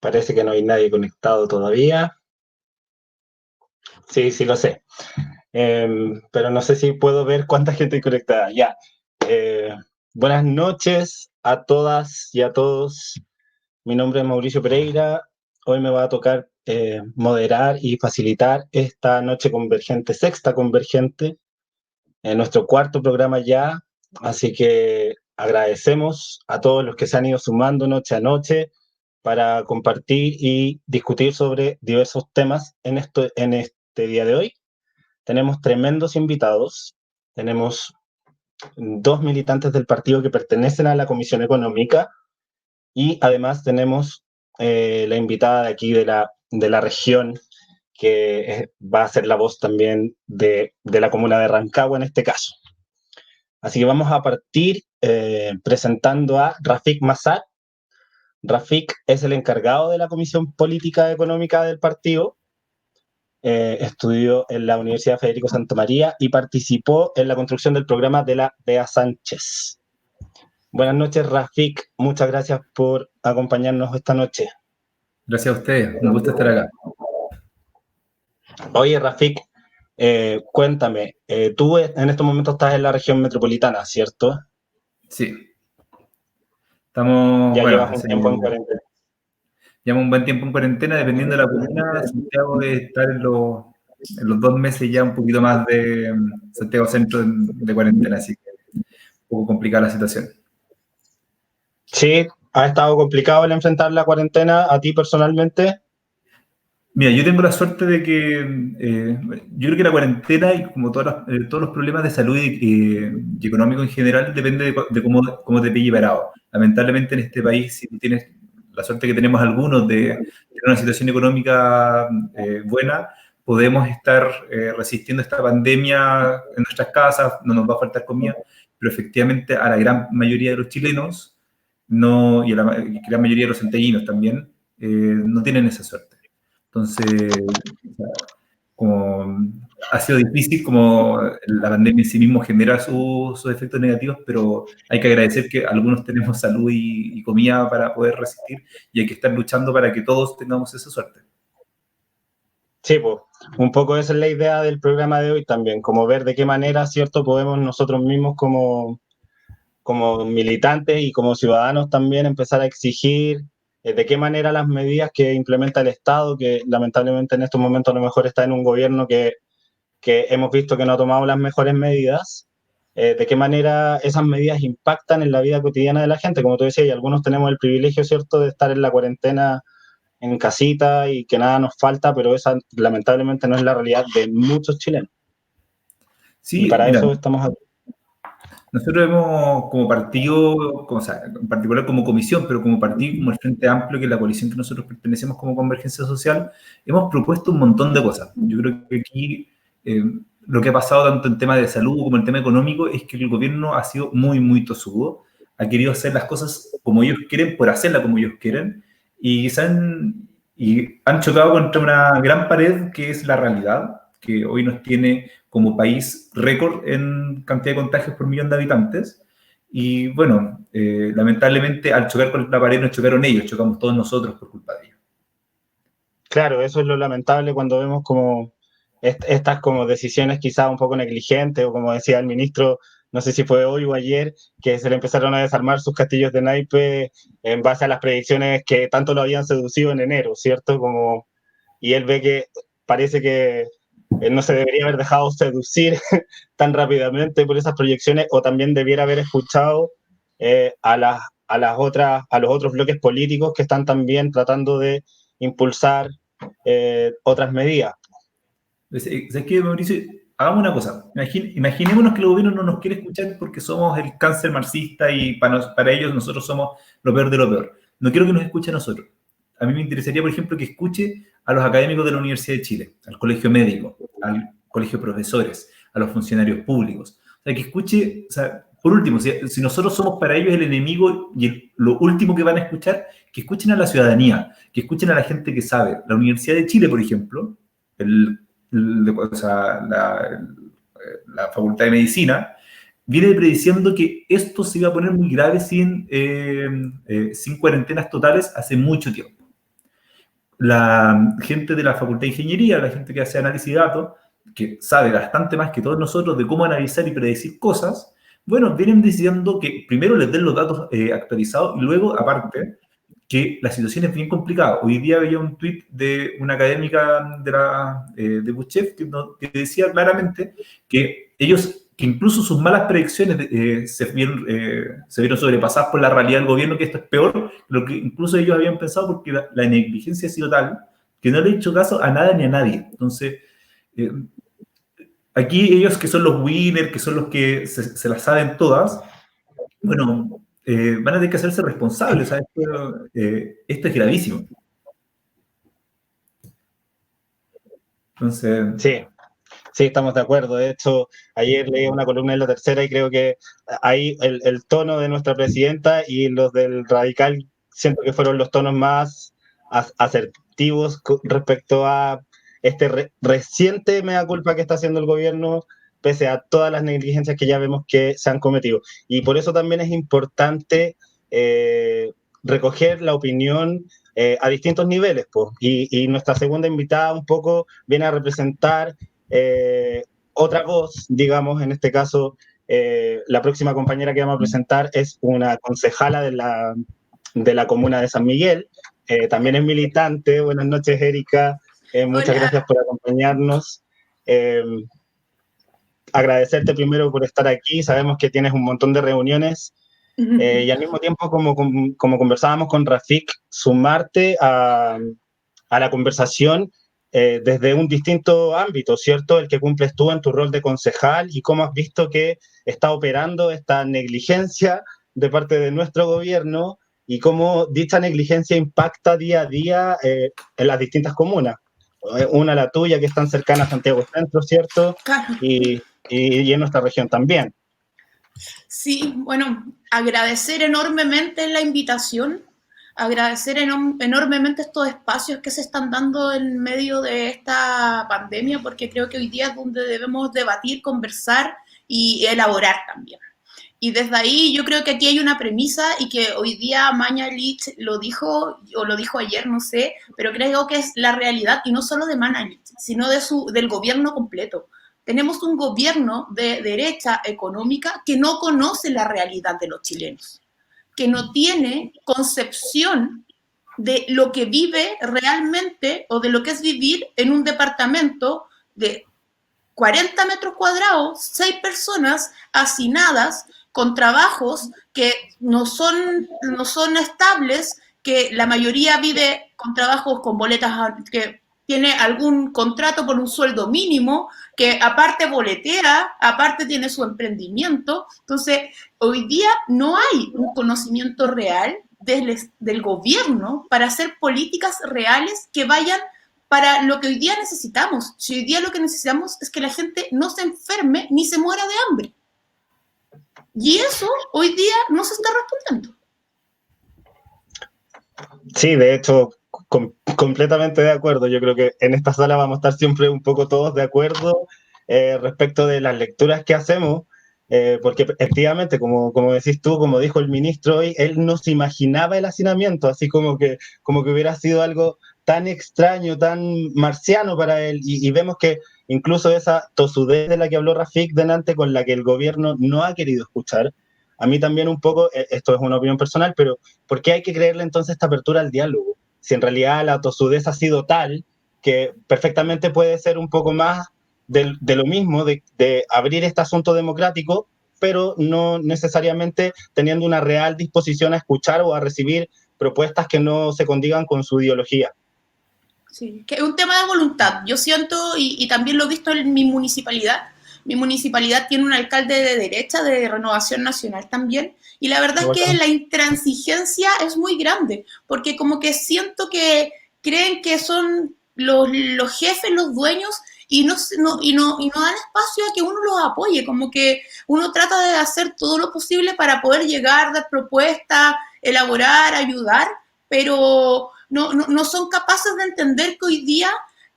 Parece que no hay nadie conectado todavía. Sí, sí lo sé. Pero no sé si puedo ver cuánta gente hay conectada. Ya. Eh, Buenas noches a todas y a todos. Mi nombre es Mauricio Pereira. Hoy me va a tocar moderar y facilitar esta noche convergente, sexta convergente, en nuestro cuarto programa ya. Así que agradecemos a todos los que se han ido sumando noche a noche para compartir y discutir sobre diversos temas en este día de hoy. Tenemos tremendos invitados. Tenemos dos militantes del partido que pertenecen a la Comisión Económica y además tenemos la invitada de aquí de la región que va a ser la voz también de la comuna de Rancagua en este caso. Así que vamos a partir presentando a Rafik Massad. Rafik es el encargado de la Comisión Política Económica del partido. Estudió en la Universidad Federico Santa María y participó en la construcción del programa de la Bea Sánchez. Buenas noches, Rafik. Muchas gracias por acompañarnos esta noche. Gracias a ustedes. Un gusto estar acá. Oye, Rafik, cuéntame, tú en estos momentos estás en la región metropolitana, ¿cierto? Sí. Estamos, Ya bueno, llevas un tiempo en cuarentena. llevamos un buen tiempo en cuarentena, dependiendo de la comuna. Santiago debe estar en los 2 meses ya, un poquito más de Santiago Centro de cuarentena, así que un poco complicada la situación. Sí, ha estado complicado el enfrentar la cuarentena a ti personalmente. Mira, yo tengo la suerte de que yo creo que la cuarentena y como todos los problemas de salud y económico en general depende de cómo te pille parado. Lamentablemente en este país, si tú tienes la suerte que tenemos algunos de tener una situación económica buena, podemos estar resistiendo esta pandemia en nuestras casas, no nos va a faltar comida, pero efectivamente a la gran mayoría de los chilenos no, y a la gran mayoría de los santiaguinos también no tienen esa suerte. Entonces, como ha sido difícil, como la pandemia en sí mismo genera sus efectos negativos, pero hay que agradecer que algunos tenemos salud y comida para poder resistir y hay que estar luchando para que todos tengamos esa suerte. Sí, pues, un poco esa es la idea del programa de hoy también, como ver de qué manera, ¿cierto?, podemos nosotros mismos como militantes y como ciudadanos también empezar a exigir de qué manera las medidas que implementa el Estado, que lamentablemente en estos momentos a lo mejor está en un gobierno que hemos visto que no ha tomado las mejores medidas, de qué manera esas medidas impactan en la vida cotidiana de la gente. Como tú decías, y algunos tenemos el privilegio, ¿cierto?, de estar en la cuarentena en casita y que nada nos falta, pero esa lamentablemente no es la realidad de muchos chilenos. Y Sí, para mira, eso estamos aquí. nosotros hemos como partido, o sea, en particular como comisión, pero como partido, como el Frente Amplio, que es la coalición que nosotros pertenecemos como Convergencia Social, hemos propuesto un montón de cosas. Yo creo que aquí lo que ha pasado tanto en tema de salud como en tema económico es que el gobierno ha sido muy, muy tosudo, ha querido hacer las cosas como ellos quieren, por hacerlas como ellos quieren, y han chocado contra una gran pared que es la realidad, que hoy nos tiene como país récord en cantidad de contagios por millón de habitantes. Y bueno, lamentablemente al chocar con la pared no chocaron ellos, chocamos todos nosotros por culpa de ellos. Claro, eso es lo lamentable cuando vemos como estas como decisiones quizás un poco negligentes o como decía el ministro, no sé si fue hoy o ayer, que se le empezaron a desarmar sus castillos de naipe en base a las predicciones que tanto lo habían seducido en enero, ¿cierto? Como, y él ve que parece que él no se debería haber dejado seducir tan rápidamente por esas proyecciones o también debiera haber escuchado a los otros bloques políticos que están también tratando de impulsar otras medidas. ¿Sabes qué, Mauricio? Hagamos una cosa. Imaginémonos que el gobierno no nos quiere escuchar porque somos el cáncer marxista y para ellos nosotros somos lo peor de lo peor. No quiero que nos escuche a nosotros. A mí me interesaría, por ejemplo, que escuche a los académicos de la Universidad de Chile, al colegio médico, al colegio de profesores, a los funcionarios públicos. O sea, que escuche, o sea, por último, si nosotros somos para ellos el enemigo y lo último que van a escuchar, que escuchen a la ciudadanía, que escuchen a la gente que sabe. La Universidad de Chile, por ejemplo, o sea, la Facultad de Medicina, viene prediciendo que esto se iba a poner muy grave sin cuarentenas totales hace mucho tiempo. la gente de la Facultad de Ingeniería, la gente que hace análisis de datos, que sabe bastante más que todos nosotros de cómo analizar y predecir cosas, bueno, vienen diciendo que primero les den los datos actualizados y luego, aparte, que la situación es bien complicada. Hoy día veía un tuit de una académica de Buchef que decía claramente que ellos, que incluso sus malas predicciones se vieron sobrepasadas por la realidad del gobierno, que esto es peor de lo que incluso ellos habían pensado, porque la negligencia ha sido tal que no le han hecho caso a nada ni a nadie. Entonces, eh, aquí ellos que son los winners, que son los que se las saben todas, bueno, van a tener que hacerse responsables, ¿sabes? Esto es gravísimo. Entonces, Sí, sí, estamos de acuerdo. De hecho, ayer leí una columna en La Tercera y creo que ahí el tono de nuestra presidenta y los del Radical siento que fueron los tonos más asertivos respecto a este reciente mea culpa que está haciendo el gobierno, pese a todas las negligencias que ya vemos que se han cometido. Y por eso también es importante recoger la opinión a distintos niveles, pues. Y nuestra segunda invitada un poco viene a representar otra voz, digamos, en este caso, la próxima compañera que vamos a presentar es una concejala de la comuna de San Miguel, también es militante. Buenas noches, Erika, muchas Hola. gracias por acompañarnos. Eh, Agradecerte primero por estar aquí, sabemos que tienes un montón de reuniones y al mismo tiempo, como conversábamos con Rafik, sumarte a la conversación desde un distinto ámbito, ¿cierto? El que cumples tú en tu rol de concejal y cómo has visto que está operando esta negligencia de parte de nuestro gobierno y cómo dicha negligencia impacta día a día en las distintas comunas. Una, la tuya, que es tan cercana a Santiago Centro, ¿cierto? Claro. Y en nuestra región también. Sí, bueno, agradecer enormemente la invitación, agradecer enormemente estos espacios que se están dando en medio de esta pandemia, porque creo que hoy día es donde debemos debatir, conversar y elaborar también. Y desde ahí yo creo que aquí hay una premisa y que hoy día Mañalich lo dijo, o lo dijo ayer, no sé, pero creo que es la realidad, y no solo de Mañalich, sino del gobierno completo. Tenemos un gobierno de derecha económica que no conoce la realidad de los chilenos, que no tiene concepción de lo que vive realmente o de lo que es vivir en un departamento de 40 metros cuadrados, 6 personas hacinadas con trabajos que no son estables, que la mayoría vive con trabajos con boletas, que tiene algún contrato por un sueldo mínimo, que aparte boletea, aparte tiene su emprendimiento. Entonces, hoy día no hay un conocimiento real del gobierno para hacer políticas reales que vayan para lo que hoy día necesitamos. Si hoy día lo que necesitamos es que la gente no se enferme ni se muera de hambre. Y eso hoy día no se está respondiendo. Sí, de hecho, completamente de acuerdo. Yo creo que en esta sala vamos a estar siempre un poco todos de acuerdo respecto de las lecturas que hacemos, porque efectivamente, como decís tú, como dijo el ministro hoy, él no se imaginaba el hacinamiento, así como que hubiera sido algo tan extraño, tan marciano para él, y vemos que incluso esa tosudez de la que habló Rafik delante, con la que el gobierno no ha querido escuchar, a mí también un poco, esto es una opinión personal, pero ¿por qué hay que creerle entonces esta apertura al diálogo? Si en realidad la tosudez ha sido tal que perfectamente puede ser un poco más de lo mismo, de abrir este asunto democrático, pero no necesariamente teniendo una real disposición a escuchar o a recibir propuestas que no se condigan con su ideología. Sí, que es un tema de voluntad. Yo siento, y también lo he visto en mi municipalidad. Mi municipalidad tiene un alcalde de derecha, de Renovación Nacional también, y la verdad es que la intransigencia es muy grande, porque como que siento que creen que son los jefes, los dueños, y no dan espacio a que uno los apoye, como que uno trata de hacer todo lo posible para poder llegar, dar propuestas, elaborar, ayudar, pero no son capaces de entender que hoy día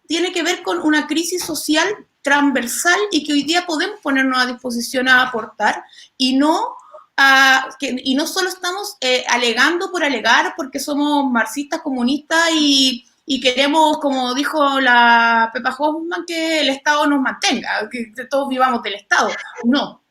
tiene que ver con una crisis social transversal y que hoy día podemos ponernos a disposición a aportar y no solo estamos alegando por alegar porque somos marxistas, comunistas y queremos, como dijo la Pepa Hoffman, que el Estado nos mantenga, que todos vivamos del Estado. No.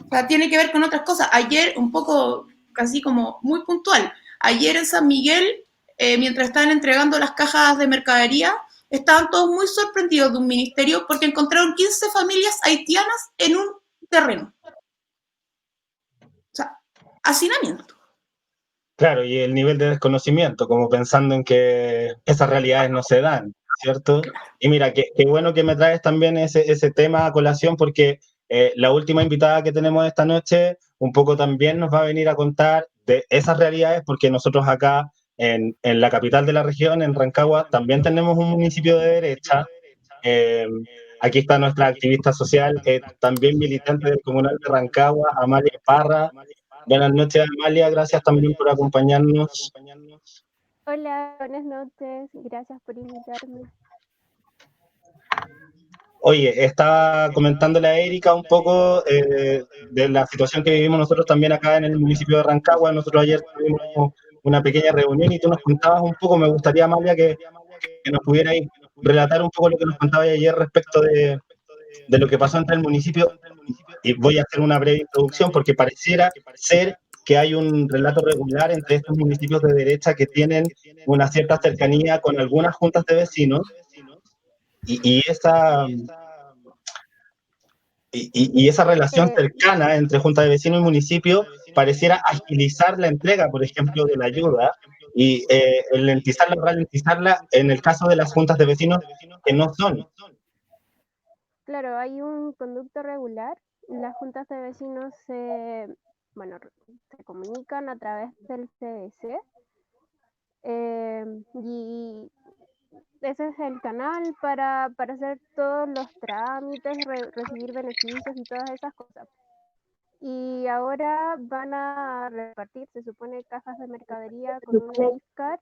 O sea, tiene que ver con otras cosas. Ayer, un poco, casi como muy puntual, ayer en San Miguel, mientras estaban entregando las cajas de mercadería, estaban todos muy sorprendidos de un ministerio porque encontraron 15 familias haitianas en un terreno. O sea, hacinamiento. Claro, y el nivel de desconocimiento, como pensando en que esas realidades no se dan, ¿cierto? Y mira, qué bueno que me traes también ese tema a colación, porque la última invitada que tenemos esta noche un poco también nos va a venir a contar de esas realidades, porque nosotros acá en la capital de la región, en Rancagua, también tenemos un municipio de derecha. Eh, Aquí está nuestra activista social, también militante del Comunal de Rancagua, Amalia Parra. Buenas noches, Amalia, gracias también por acompañarnos. Hola, buenas noches, gracias por invitarme. Oye, estaba comentándole a Erika un poco de la situación que vivimos nosotros también acá en el municipio de Rancagua. Nosotros ayer tuvimos una pequeña reunión y tú nos contabas un poco, me gustaría, Amalia, que nos pudierais relatar un poco lo que nos contabas ayer respecto de lo que pasó entre el municipio. Y voy a hacer una breve introducción porque pareciera ser que hay un relato regular entre estos municipios de derecha que tienen una cierta cercanía con algunas juntas de vecinos y esa relación cercana entre junta de vecinos y municipio pareciera agilizar la entrega, por ejemplo, de la ayuda y ralentizarla en el caso de las juntas de vecinos que no son. Claro, hay un conducto regular. Las juntas de vecinos se comunican a través del CDC y ese es el canal para hacer todos los trámites, recibir beneficios y todas esas cosas. Y ahora van a repartir, se supone, cajas de mercadería con una gift card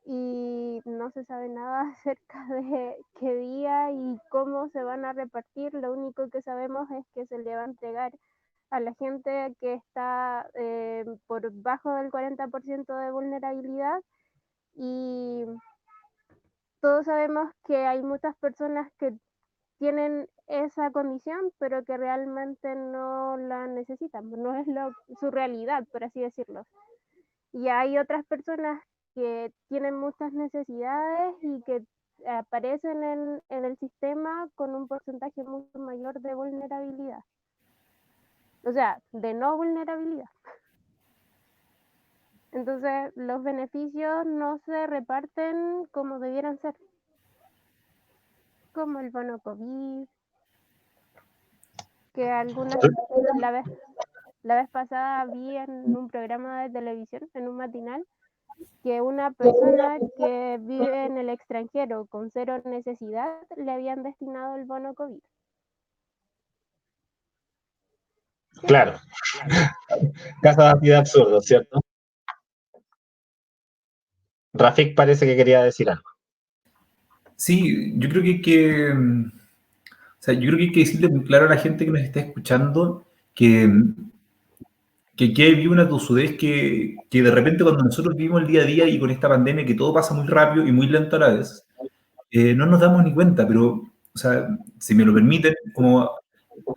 y no se sabe nada acerca de qué día y cómo se van a repartir. Lo único que sabemos es que se le va a entregar a la gente que está por bajo del 40% de vulnerabilidad, y todos sabemos que hay muchas personas que tienen esa condición, pero que realmente no la necesitan, no es su realidad, por así decirlo. Y hay otras personas que tienen muchas necesidades y que aparecen en el sistema con un porcentaje mucho mayor de vulnerabilidad. O sea, de no vulnerabilidad. Entonces, los beneficios no se reparten como debieran ser. Como el bono COVID, que algunas, la vez pasada vi en un programa de televisión, en un matinal, que una persona que vive en el extranjero con cero necesidad le habían destinado el bono COVID. Claro. Casos así de absurdos, ¿cierto? Rafik parece que quería decir algo. Sí, yo creo que hay que decirle muy claro a la gente que nos está escuchando que aquí hay una tosudez que de repente cuando nosotros vivimos el día a día y con esta pandemia que todo pasa muy rápido y muy lento a la vez, no nos damos ni cuenta, pero, o sea, si me lo permiten, como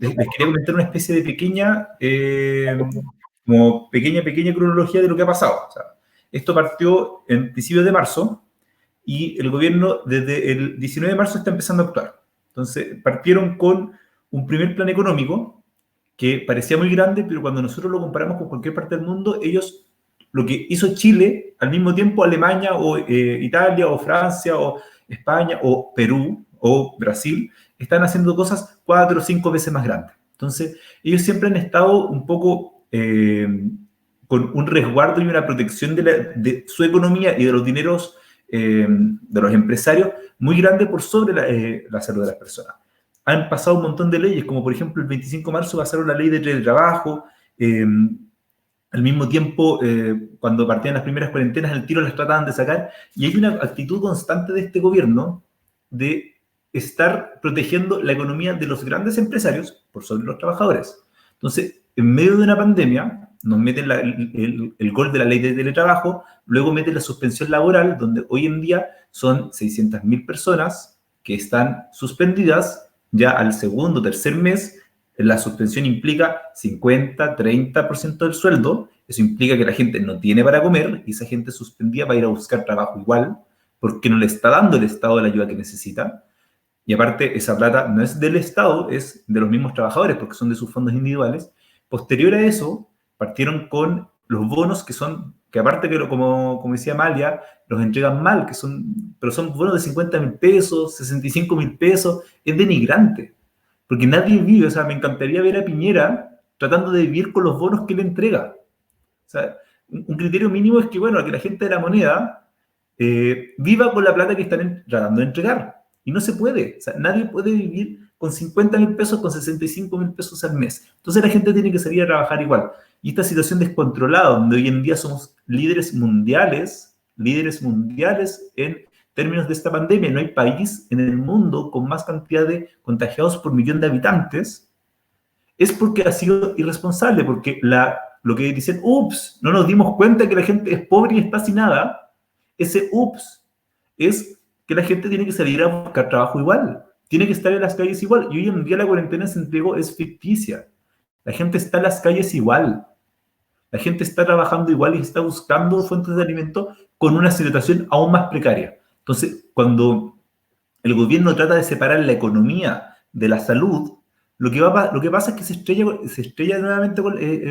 les quería comentar una especie de pequeña cronología de lo que ha pasado. O sea, esto partió en principios de marzo y el gobierno desde el 19 de marzo está empezando a actuar. Entonces, partieron con un primer plan económico que parecía muy grande, pero cuando nosotros lo comparamos con cualquier parte del mundo, lo que hizo Chile, al mismo tiempo Alemania o Italia o Francia o España o Perú o Brasil, están haciendo cosas 4 o 5 veces más grandes. Entonces, ellos siempre han estado un poco con un resguardo y una protección de su economía y de los dineros de los empresarios muy grande por sobre la salud de las personas. Han pasado un montón de leyes, como por ejemplo el 25 de marzo pasaron la ley de teletrabajo, al mismo tiempo, cuando partían las primeras cuarentenas, al tiro las trataban de sacar, y hay una actitud constante de este gobierno de estar protegiendo la economía de los grandes empresarios por sobre los trabajadores. Entonces, en medio de una pandemia, nos meten el gol de la ley de teletrabajo, luego meten la suspensión laboral, donde hoy en día son 600.000 personas que están suspendidas ya al segundo o tercer mes. La suspensión implica 50, 30% del sueldo. Eso implica que la gente no tiene para comer y esa gente suspendida va a ir a buscar trabajo igual porque no le está dando el Estado la ayuda que necesita. Y aparte, esa plata no es del Estado, es de los mismos trabajadores porque son de sus fondos individuales. Posterior a eso, partieron con los bonos que aparte que como decía Amalia, los entregan mal, pero son bonos de 50.000 pesos, 65.000 pesos, es denigrante. Porque nadie vive, o sea, me encantaría ver a Piñera tratando de vivir con los bonos que le entrega. O sea, un criterio mínimo es que, bueno, que la gente de la moneda viva con la plata que están tratando de entregar. Y no se puede. O sea, nadie puede vivir con 50.000 pesos, con 65.000 pesos al mes. Entonces la gente tiene que salir a trabajar igual. Y esta situación descontrolada, donde hoy en día somos líderes mundiales en términos de esta pandemia, no hay país en el mundo con más cantidad de contagiados por millón de habitantes, es porque ha sido irresponsable, porque lo que dicen, ups, no nos dimos cuenta que la gente es pobre y está sin nada, ese ups es que la gente tiene que salir a buscar trabajo igual, tiene que estar en las calles igual, y hoy en día la cuarentena en Santiago es ficticia. La gente está en las calles igual, la gente está trabajando igual y está buscando fuentes de alimento con una situación aún más precaria. Entonces, cuando el gobierno trata de separar la economía de la salud, lo que pasa es que se estrella nuevamente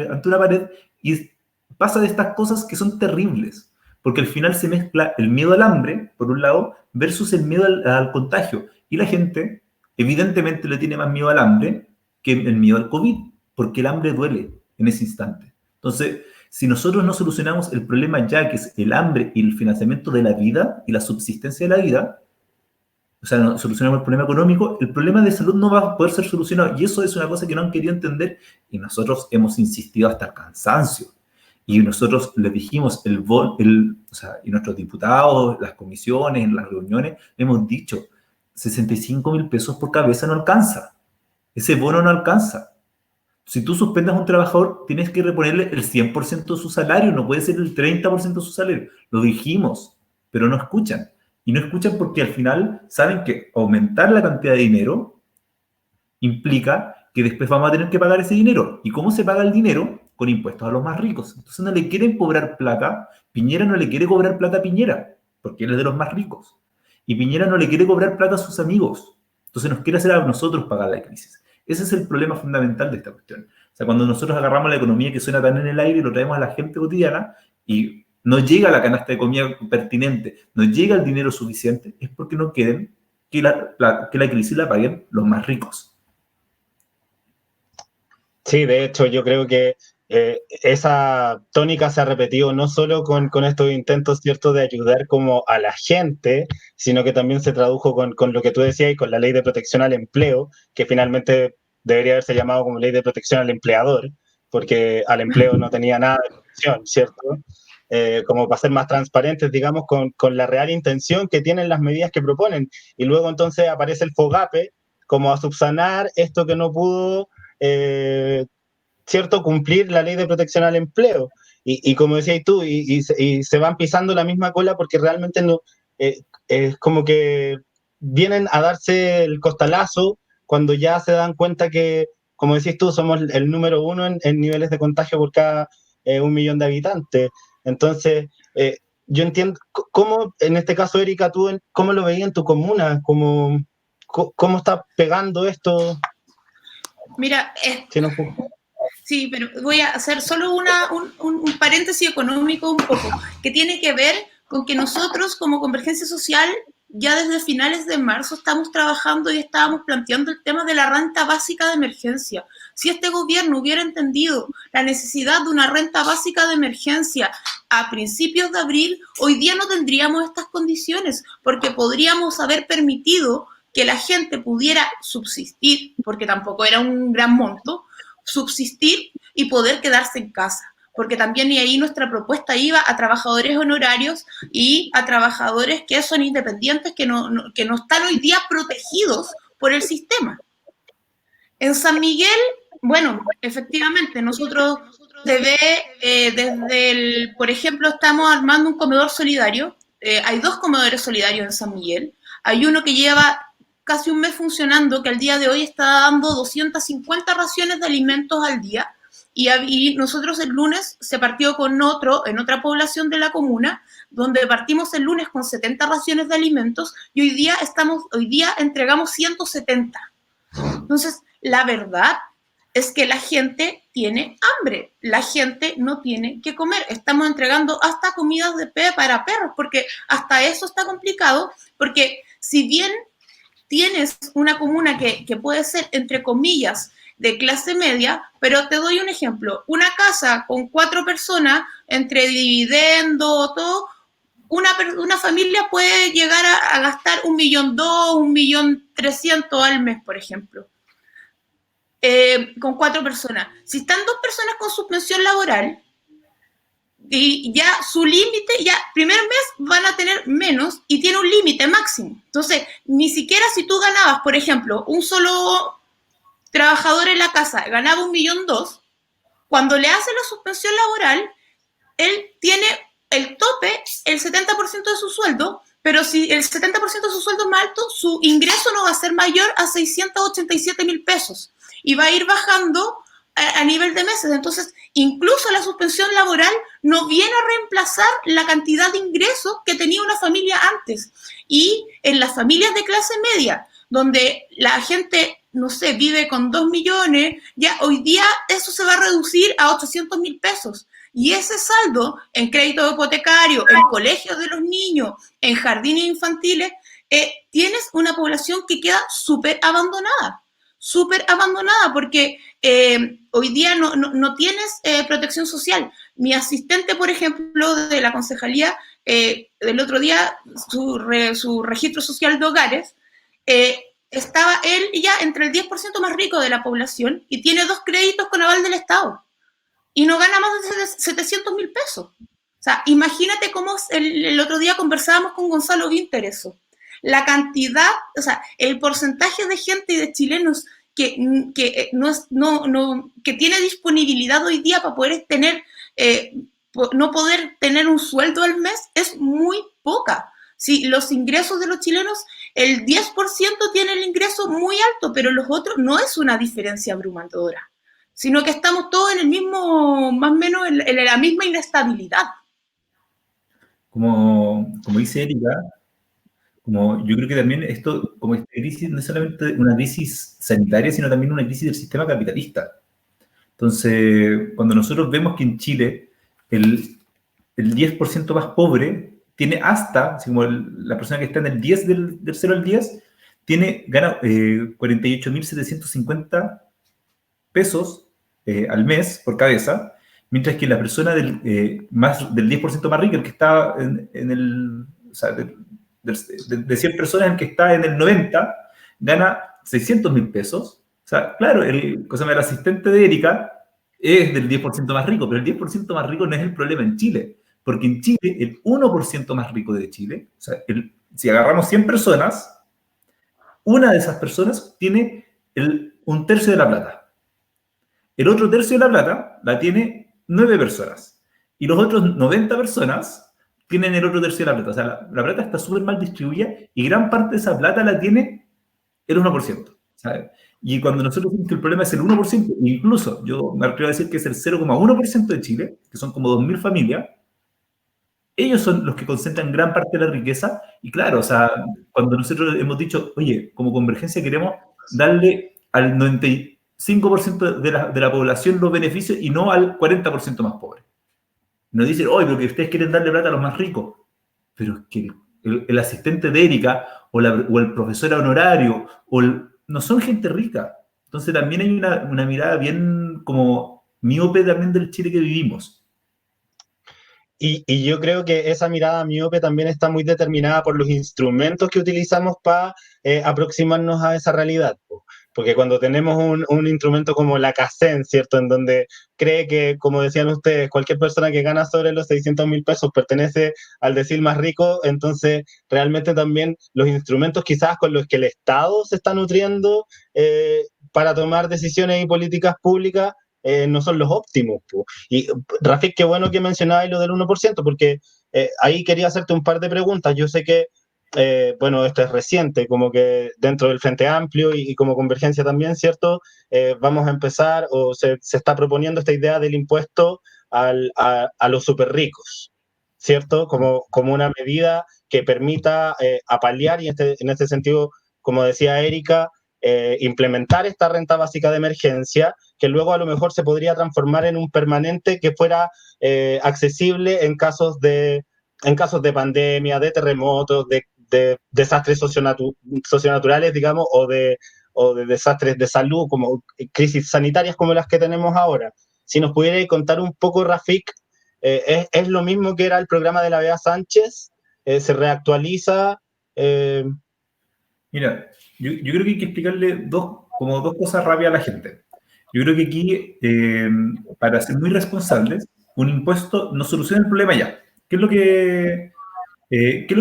ante una pared y pasa de estas cosas que son terribles, porque al final se mezcla el miedo al hambre, por un lado, versus el miedo al contagio. Y la gente, evidentemente, le tiene más miedo al hambre que el miedo al COVID, porque el hambre duele en ese instante. Entonces, si nosotros no solucionamos el problema ya, que es el hambre y el financiamiento de la vida y la subsistencia de la vida, o sea, no solucionamos el problema económico, el problema de salud no va a poder ser solucionado. Y eso es una cosa que no han querido entender y nosotros hemos insistido hasta el cansancio. Y nosotros les dijimos, o sea, y nuestros diputados, las comisiones, en las reuniones, hemos dicho, 65.000 pesos por cabeza no alcanza. Ese bono no alcanza. Si tú suspendas a un trabajador, tienes que reponerle el 100% de su salario, no puede ser el 30% de su salario. Lo dijimos, pero no escuchan. Y no escuchan porque al final saben que aumentar la cantidad de dinero implica que después vamos a tener que pagar ese dinero. ¿Y cómo se paga el dinero? Con impuestos a los más ricos. Entonces no le quieren cobrar plata. Piñera no le quiere cobrar plata a Piñera, porque él es de los más ricos. Y Piñera no le quiere cobrar plata a sus amigos. Entonces nos quiere hacer a nosotros pagar la crisis. Ese es el problema fundamental de esta cuestión. O sea, cuando nosotros agarramos la economía que suena tan en el aire y lo traemos a la gente cotidiana y no llega la canasta de comida pertinente, no llega el dinero suficiente, es porque no quieren que la crisis la paguen los más ricos. Sí, de hecho, yo creo que esa tónica se ha repetido no solo con estos intentos, ¿cierto?, de ayudar como a la gente, sino que también se tradujo con lo que tú decías y con la ley de protección al empleo, que finalmente debería haberse llamado como ley de protección al empleador, porque al empleo no tenía nada de protección, ¿cierto? Como para ser más transparentes, digamos, con la real intención que tienen las medidas que proponen. Y luego entonces aparece el FOGAPE como a subsanar esto que no pudo... ¿cierto?, cumplir la ley de protección al empleo. Y como decías tú, y se van pisando la misma cola porque realmente no, es como que vienen a darse el costalazo cuando ya se dan cuenta que, como decís tú, somos el número 1 en niveles de contagio por cada 1 millón de habitantes. Entonces, yo entiendo, ¿cómo, en este caso, Erika, tú, cómo lo veías en tu comuna? ¿Cómo está pegando esto? Mira, sí, pero voy a hacer solo un paréntesis económico un poco, que tiene que ver con que nosotros como Convergencia Social ya desde finales de marzo estamos trabajando y estábamos planteando el tema de la renta básica de emergencia. Si este gobierno hubiera entendido la necesidad de una renta básica de emergencia a principios de abril, hoy día no tendríamos estas condiciones, porque podríamos haber permitido que la gente pudiera subsistir, porque tampoco era un gran monto, subsistir y poder quedarse en casa, porque también y ahí nuestra propuesta iba a trabajadores honorarios y a trabajadores que son independientes, que no están hoy día protegidos por el sistema. En San Miguel, Bueno, efectivamente, nosotros por ejemplo, estamos armando un comedor solidario. Hay 2 comedores solidarios en San Miguel. Hay uno que lleva casi un mes funcionando, que al día de hoy está dando 250 raciones de alimentos al día. Y nosotros el lunes se partió con otro, en otra población de la comuna, donde partimos el lunes con 70 raciones de alimentos y hoy día entregamos 170. Entonces, la verdad es que la gente tiene hambre, la gente no tiene que comer. Estamos entregando hasta comidas para perros, porque hasta eso está complicado, porque si bien tienes una comuna que puede ser, entre comillas, de clase media, pero te doy un ejemplo, una casa con 4 personas, entre dividendo, todo, una familia puede llegar a gastar 1.200.000, 1.300.000 al mes, por ejemplo. Con 4 personas. Si están 2 personas con suspensión laboral, y ya su límite, ya primer mes van a tener menos y tiene un límite máximo. Entonces, ni siquiera si tú ganabas, por ejemplo, un solo trabajador en la casa ganaba 1.200.000, cuando le hace la suspensión laboral, él tiene el tope, el 70% de su sueldo, pero si el 70% de su sueldo es más alto, su ingreso no va a ser mayor a 687.000 pesos y va a ir bajando a nivel de meses. Entonces, incluso la suspensión laboral no viene a reemplazar la cantidad de ingresos que tenía una familia antes. Y en las familias de clase media, donde la gente, no sé, vive con 2 millones, ya hoy día eso se va a reducir a 800.000 pesos. Y ese saldo en crédito hipotecario, en colegios de los niños, en jardines infantiles, tienes una población que queda súper abandonada porque hoy día no tienes protección social. Mi asistente, por ejemplo, de la concejalía, del otro día, su registro social de hogares, estaba él ya entre el 10% más rico de la población y tiene 2 créditos con aval del Estado y no gana más de 700.000 pesos. O sea, imagínate cómo el otro día conversábamos con Gonzalo Vinter eso. La cantidad, o sea, el porcentaje de gente y de chilenos que tiene disponibilidad hoy día para poder tener, no poder tener un sueldo al mes es muy poca. Si los ingresos de los chilenos, el 10% tiene el ingreso muy alto, pero los otros no es una diferencia abrumadora, sino que estamos todos en el mismo, más o menos en la misma inestabilidad. Como dice Erika, yo creo que también esto, como esta crisis, no es solamente una crisis sanitaria, sino también una crisis del sistema capitalista. Entonces, cuando nosotros vemos que en Chile el 10% más pobre tiene hasta, así como la persona que está en el 10 del 0 al 10, gana 48.750 pesos al mes por cabeza, mientras que la persona del 10% más rica, el que está en el... O sea, de 100 personas, el que está en el 90 gana 600.000 pesos. O sea, claro, el asistente de Erika es del 10% más rico, pero el 10% más rico no es el problema en Chile, porque en Chile el 1% más rico de Chile, o sea, si agarramos 100 personas, una de esas personas tiene un tercio de la plata. El otro tercio de la plata la tiene 9 personas. Y los otros 90 personas tienen el otro tercio de la plata. O sea, la plata está súper mal distribuida y gran parte de esa plata la tiene el 1%. ¿Sabes? Y cuando nosotros decimos que el problema es el 1%, incluso yo me atrevo a decir que es el 0,1% de Chile, que son como 2.000 familias, ellos son los que concentran gran parte de la riqueza. Y claro, o sea, cuando nosotros hemos dicho, oye, como Convergencia queremos darle al 95% de la población los beneficios y no al 40% más pobre. Nos dicen, oye, pero que ustedes quieren darle plata a los más ricos. Pero es que el asistente de Erika o el profesor honorario no son gente rica. Entonces también hay una mirada bien como miope también del Chile que vivimos. Y yo creo que esa mirada miope también está muy determinada por los instrumentos que utilizamos para aproximarnos a esa realidad. Porque cuando tenemos un instrumento como la CACEN, ¿cierto? En donde cree que, como decían ustedes, cualquier persona que gana sobre los 600.000 pesos pertenece al decil más rico, entonces realmente también los instrumentos quizás con los que el Estado se está nutriendo para tomar decisiones y políticas públicas no son los óptimos. Po. Y Rafik, qué bueno que mencionabas lo del 1%, porque ahí quería hacerte un par de preguntas. Yo sé que bueno, esto es reciente, como que dentro del Frente Amplio y como Convergencia también, ¿cierto? Vamos a empezar, o se está proponiendo esta idea del impuesto a los súper ricos, ¿cierto? Como una medida que permita apalear y en este sentido, como decía Erika, implementar esta renta básica de emergencia, que luego a lo mejor se podría transformar en un permanente que fuera accesible en casos de pandemia, de terremotos, de desastres socionaturales, digamos, o de desastres de salud, como crisis sanitarias como las que tenemos ahora. Si nos pudiera contar un poco, Rafik, ¿es lo mismo que era el programa de la Bea Sánchez? ¿Se reactualiza? Mira, yo creo que hay que explicarle dos cosas rápidas a la gente. Yo creo que aquí, para ser muy responsables, un impuesto no soluciona el problema ya. ¿Qué es lo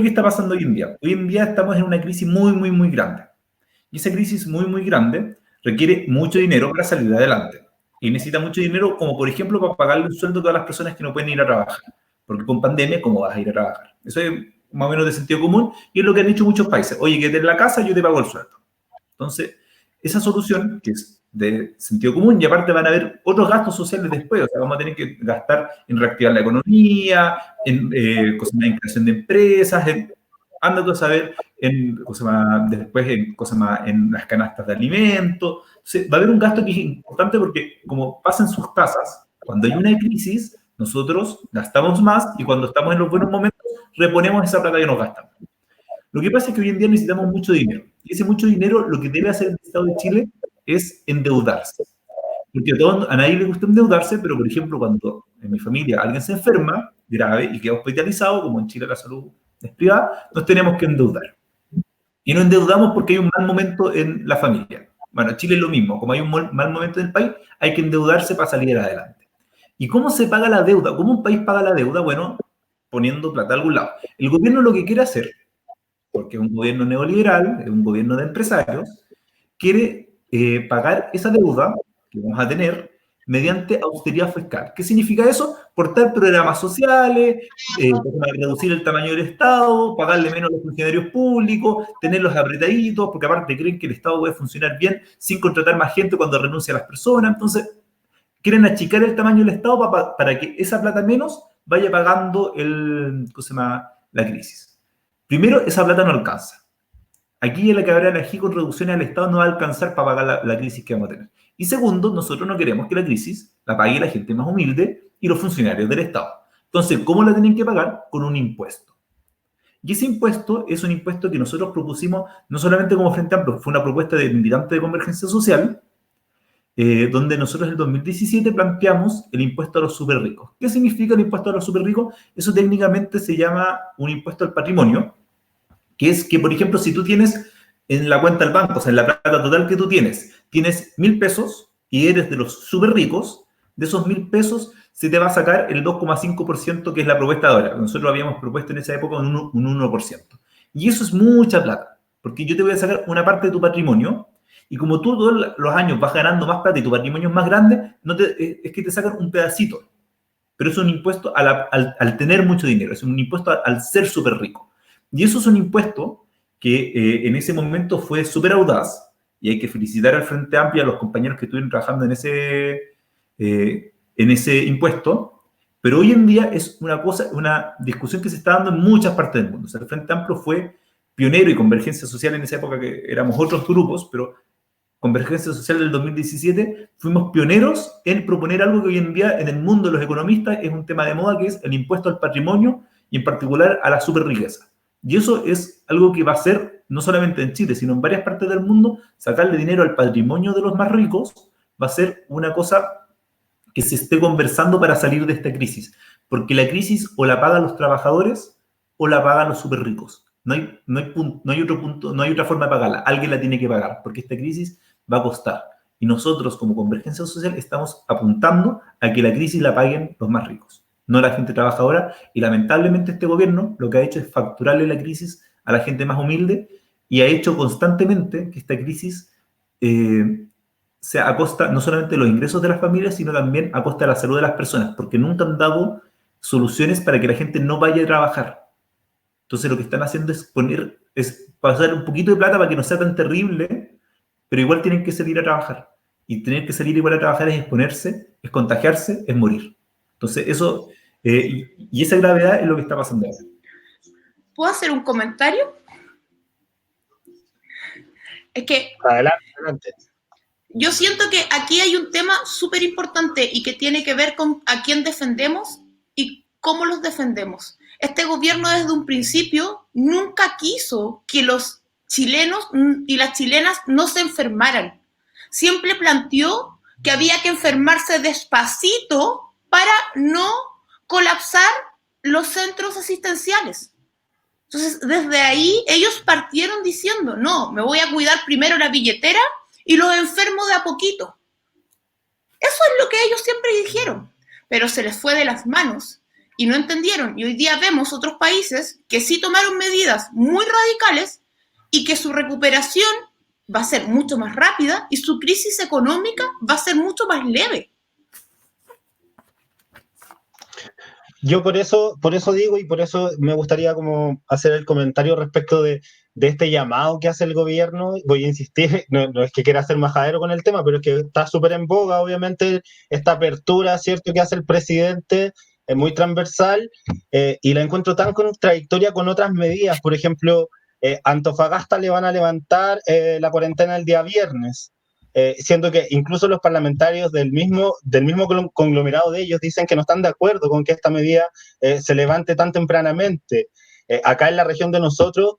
que está pasando hoy en día? Hoy en día estamos en una crisis muy, muy, muy grande. Y esa crisis muy, muy grande requiere mucho dinero para salir adelante. Y necesita mucho dinero, como por ejemplo, para pagarle un sueldo a todas las personas que no pueden ir a trabajar. Porque con pandemia, ¿cómo vas a ir a trabajar? Eso es más o menos de sentido común y es lo que han hecho muchos países. Oye, quédate en la casa, yo te pago el sueldo. Entonces, esa solución, que es de sentido común, y aparte van a haber otros gastos sociales después, o sea, vamos a tener que gastar en reactivar la economía, en creación de empresas, anda tú a saber, después en las canastas de alimentos. Entonces, va a haber un gasto que es importante porque, como pasa en sus tasas, cuando hay una crisis, nosotros gastamos más y cuando estamos en los buenos momentos, reponemos esa plata que nos gastamos. Lo que pasa es que hoy en día necesitamos mucho dinero. Y ese mucho dinero, lo que debe hacer el Estado de Chile es endeudarse. Porque a nadie le gusta endeudarse, pero por ejemplo, cuando en mi familia alguien se enferma grave y queda hospitalizado, como en Chile la salud es privada, nos tenemos que endeudar. Y nos endeudamos porque hay un mal momento en la familia. Bueno, en Chile es lo mismo. Como hay un mal momento en el país, hay que endeudarse para salir adelante. ¿Y cómo se paga la deuda? ¿Cómo un país paga la deuda? Bueno, poniendo plata a algún lado. El gobierno lo que quiere hacer, porque es un gobierno neoliberal, es un gobierno de empresarios, quiere pagar esa deuda que vamos a tener mediante austeridad fiscal. ¿Qué significa eso? Cortar programas sociales, reducir el tamaño del Estado, pagarle menos a los funcionarios públicos, tenerlos apretaditos, porque aparte creen que el Estado puede funcionar bien sin contratar más gente cuando renuncia a las personas. Entonces, quieren achicar el tamaño del Estado para que esa plata menos vaya pagando la crisis. Primero, esa plata no alcanza. Aquí en la que habrá energía con reducciones al Estado no va a alcanzar para pagar la crisis que vamos a tener. Y segundo, nosotros no queremos que la crisis la pague la gente más humilde y los funcionarios del Estado. Entonces, ¿cómo la tienen que pagar? Con un impuesto. Y ese impuesto es un impuesto que nosotros propusimos, no solamente como Frente Amplio, fue una propuesta de militante de Convergencia Social, donde nosotros en el 2017 planteamos el impuesto a los súper ricos. ¿Qué significa el impuesto a los súper ricos? Eso técnicamente se llama un impuesto al patrimonio, que es que, por ejemplo, si tú tienes en la cuenta del banco, o sea, en la plata total que tú tienes 1.000 pesos y eres de los súper ricos, de esos 1.000 pesos se te va a sacar el 2,5% que es la propuesta de ahora. Nosotros habíamos propuesto en esa época un 1%. Y eso es mucha plata, porque yo te voy a sacar una parte de tu patrimonio y como tú todos los años vas ganando más plata y tu patrimonio es más grande, es que te sacan un pedacito. Pero es un impuesto al tener mucho dinero, es un impuesto al ser súper rico. Y eso es un impuesto que en ese momento fue súper audaz, y hay que felicitar al Frente Amplio y a los compañeros que estuvieron trabajando en ese impuesto, pero hoy en día es una discusión que se está dando en muchas partes del mundo. O sea, el Frente Amplio fue pionero y Convergencia Social en esa época, que éramos otros grupos, pero Convergencia Social del 2017 fuimos pioneros en proponer algo que hoy en día en el mundo de los economistas es un tema de moda, que es el impuesto al patrimonio y en particular a la superriqueza. Y eso es algo que va a ser, no solamente en Chile, sino en varias partes del mundo, sacarle dinero al patrimonio de los más ricos va a ser una cosa que se esté conversando para salir de esta crisis. Porque la crisis o la pagan los trabajadores o la pagan los súper ricos. No hay otro punto, no hay otra forma de pagarla. Alguien la tiene que pagar, porque esta crisis va a costar. Y nosotros, como Convergencia Social, estamos apuntando a que la crisis la paguen los más ricos, no la gente trabajadora. Y lamentablemente este gobierno lo que ha hecho es facturarle la crisis a la gente más humilde y ha hecho constantemente que esta crisis sea a costa no solamente de los ingresos de las familias, sino también a costa de la salud de las personas, porque nunca han dado soluciones para que la gente no vaya a trabajar. Entonces lo que están haciendo es pasar un poquito de plata para que no sea tan terrible, pero igual tienen que salir a trabajar. Y tener que salir igual a trabajar es exponerse, es contagiarse, es morir. Entonces eso, y esa gravedad es lo que está pasando ahora. ¿Puedo hacer un comentario? Es que Adelante. yo siento que aquí hay un tema súper importante y que tiene que ver con a quién defendemos y cómo los defendemos. Este gobierno desde un principio nunca quiso que los chilenos y las chilenas no se enfermaran. Siempre planteó que había que enfermarse despacito para no colapsar los centros asistenciales. Entonces, desde ahí ellos partieron diciendo, no, me voy a cuidar primero la billetera y los enfermo de a poquito. Eso es lo que ellos siempre dijeron, pero se les fue de las manos y no entendieron. Y hoy día vemos otros países que sí tomaron medidas muy radicales y que su recuperación va a ser mucho más rápida y su crisis económica va a ser mucho más leve. Yo por eso digo y por eso me gustaría como hacer el comentario respecto de este llamado que hace el gobierno. Voy a insistir, no es que quiera ser majadero con el tema, pero es que está súper en boga, obviamente, esta apertura, ¿cierto?, que hace el presidente, es muy transversal, y la encuentro tan contradictoria con otras medidas. Por ejemplo, Antofagasta le van a levantar la cuarentena el día viernes. Siendo que incluso los parlamentarios del mismo conglomerado de ellos dicen que no están de acuerdo con que esta medida se levante tan tempranamente. Acá en la región de nosotros,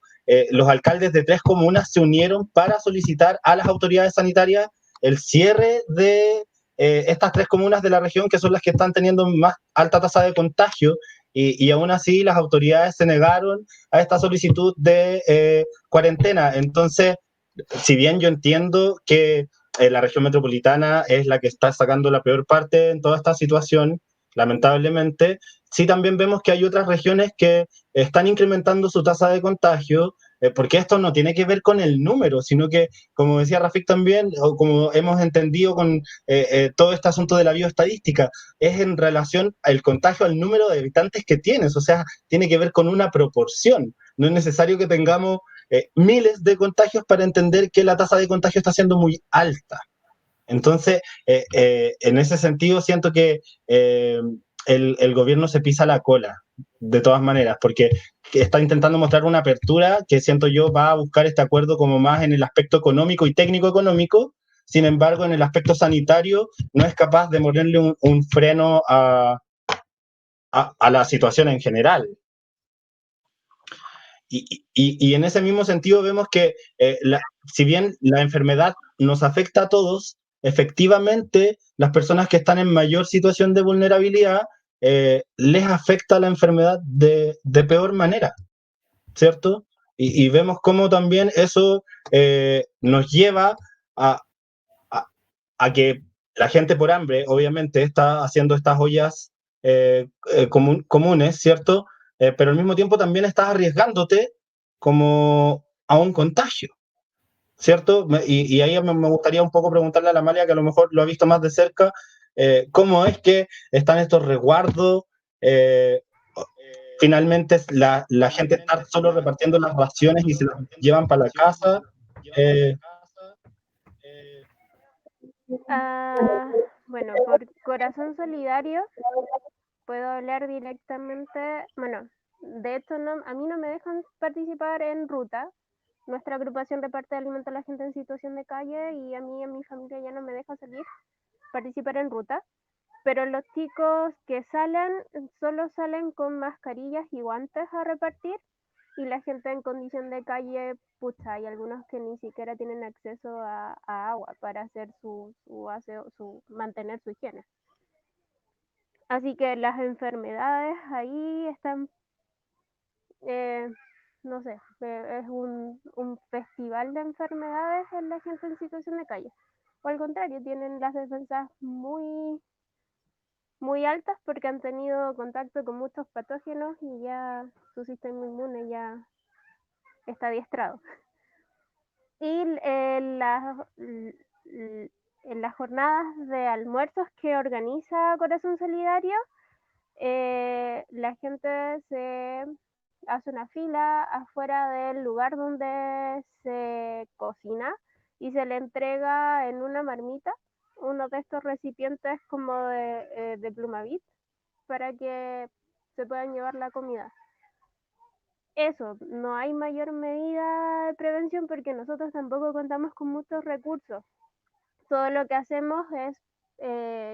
los alcaldes de 3 comunas se unieron para solicitar a las autoridades sanitarias el cierre de estas 3 comunas de la región, que son las que están teniendo más alta tasa de contagio, y aún así las autoridades se negaron a esta solicitud de cuarentena. Entonces, si bien yo entiendo que la región metropolitana es la que está sacando la peor parte en toda esta situación, lamentablemente, sí también vemos que hay otras regiones que están incrementando su tasa de contagio, porque esto no tiene que ver con el número, sino que, como decía Rafik también, o como hemos entendido con todo este asunto de la bioestadística, es en relación al contagio al número de habitantes que tienes, o sea, tiene que ver con una proporción. No es necesario que tengamos miles de contagios para entender que la tasa de contagio está siendo muy alta. Entonces, en ese sentido, siento que el gobierno se pisa la cola, de todas maneras, porque está intentando mostrar una apertura que siento yo va a buscar este acuerdo como más en el aspecto económico y técnico-económico. Sin embargo, en el aspecto sanitario no es capaz de ponerle un freno a la situación en general. Y en ese mismo sentido vemos que si bien la enfermedad nos afecta a todos, efectivamente las personas que están en mayor situación de vulnerabilidad les afecta la enfermedad de peor manera, ¿cierto? Y vemos cómo también eso nos lleva a, a que la gente por hambre, obviamente, está haciendo estas ollas comunes, ¿cierto? Pero al mismo tiempo también estás arriesgándote como a un contagio, ¿cierto? Y ahí me gustaría un poco preguntarle a la Amalia, que a lo mejor lo ha visto más de cerca, cómo es que están estos resguardos. eh, Finalmente la gente está solo repartiendo las raciones y se las llevan para la casa. eh, Bueno, por Corazón Solidario puedo hablar directamente. Bueno, de hecho, a mí no me dejan participar en ruta. Nuestra agrupación reparte alimentos a la gente en situación de calle y a mí y a mi familia ya no me deja participar en ruta. Pero los chicos que salen, solo salen con mascarillas y guantes a repartir, y la gente en condición de calle, pucha, hay algunos que ni siquiera tienen acceso a agua para hacer su aseo, mantener su higiene. Así que las enfermedades ahí están no sé, es un festival de enfermedades en la gente en situación de calle. O al contrario, tienen las defensas muy altas porque han tenido contacto con muchos patógenos y ya su sistema inmune ya está adiestrado. Y en las jornadas de almuerzos que organiza Corazón Solidario, la gente se hace una fila afuera del lugar donde se cocina y se le entrega en una marmita uno de estos recipientes como de Plumavit para que se puedan llevar la comida. Eso, no hay mayor medida de prevención porque nosotros tampoco contamos con muchos recursos. Todo lo que hacemos es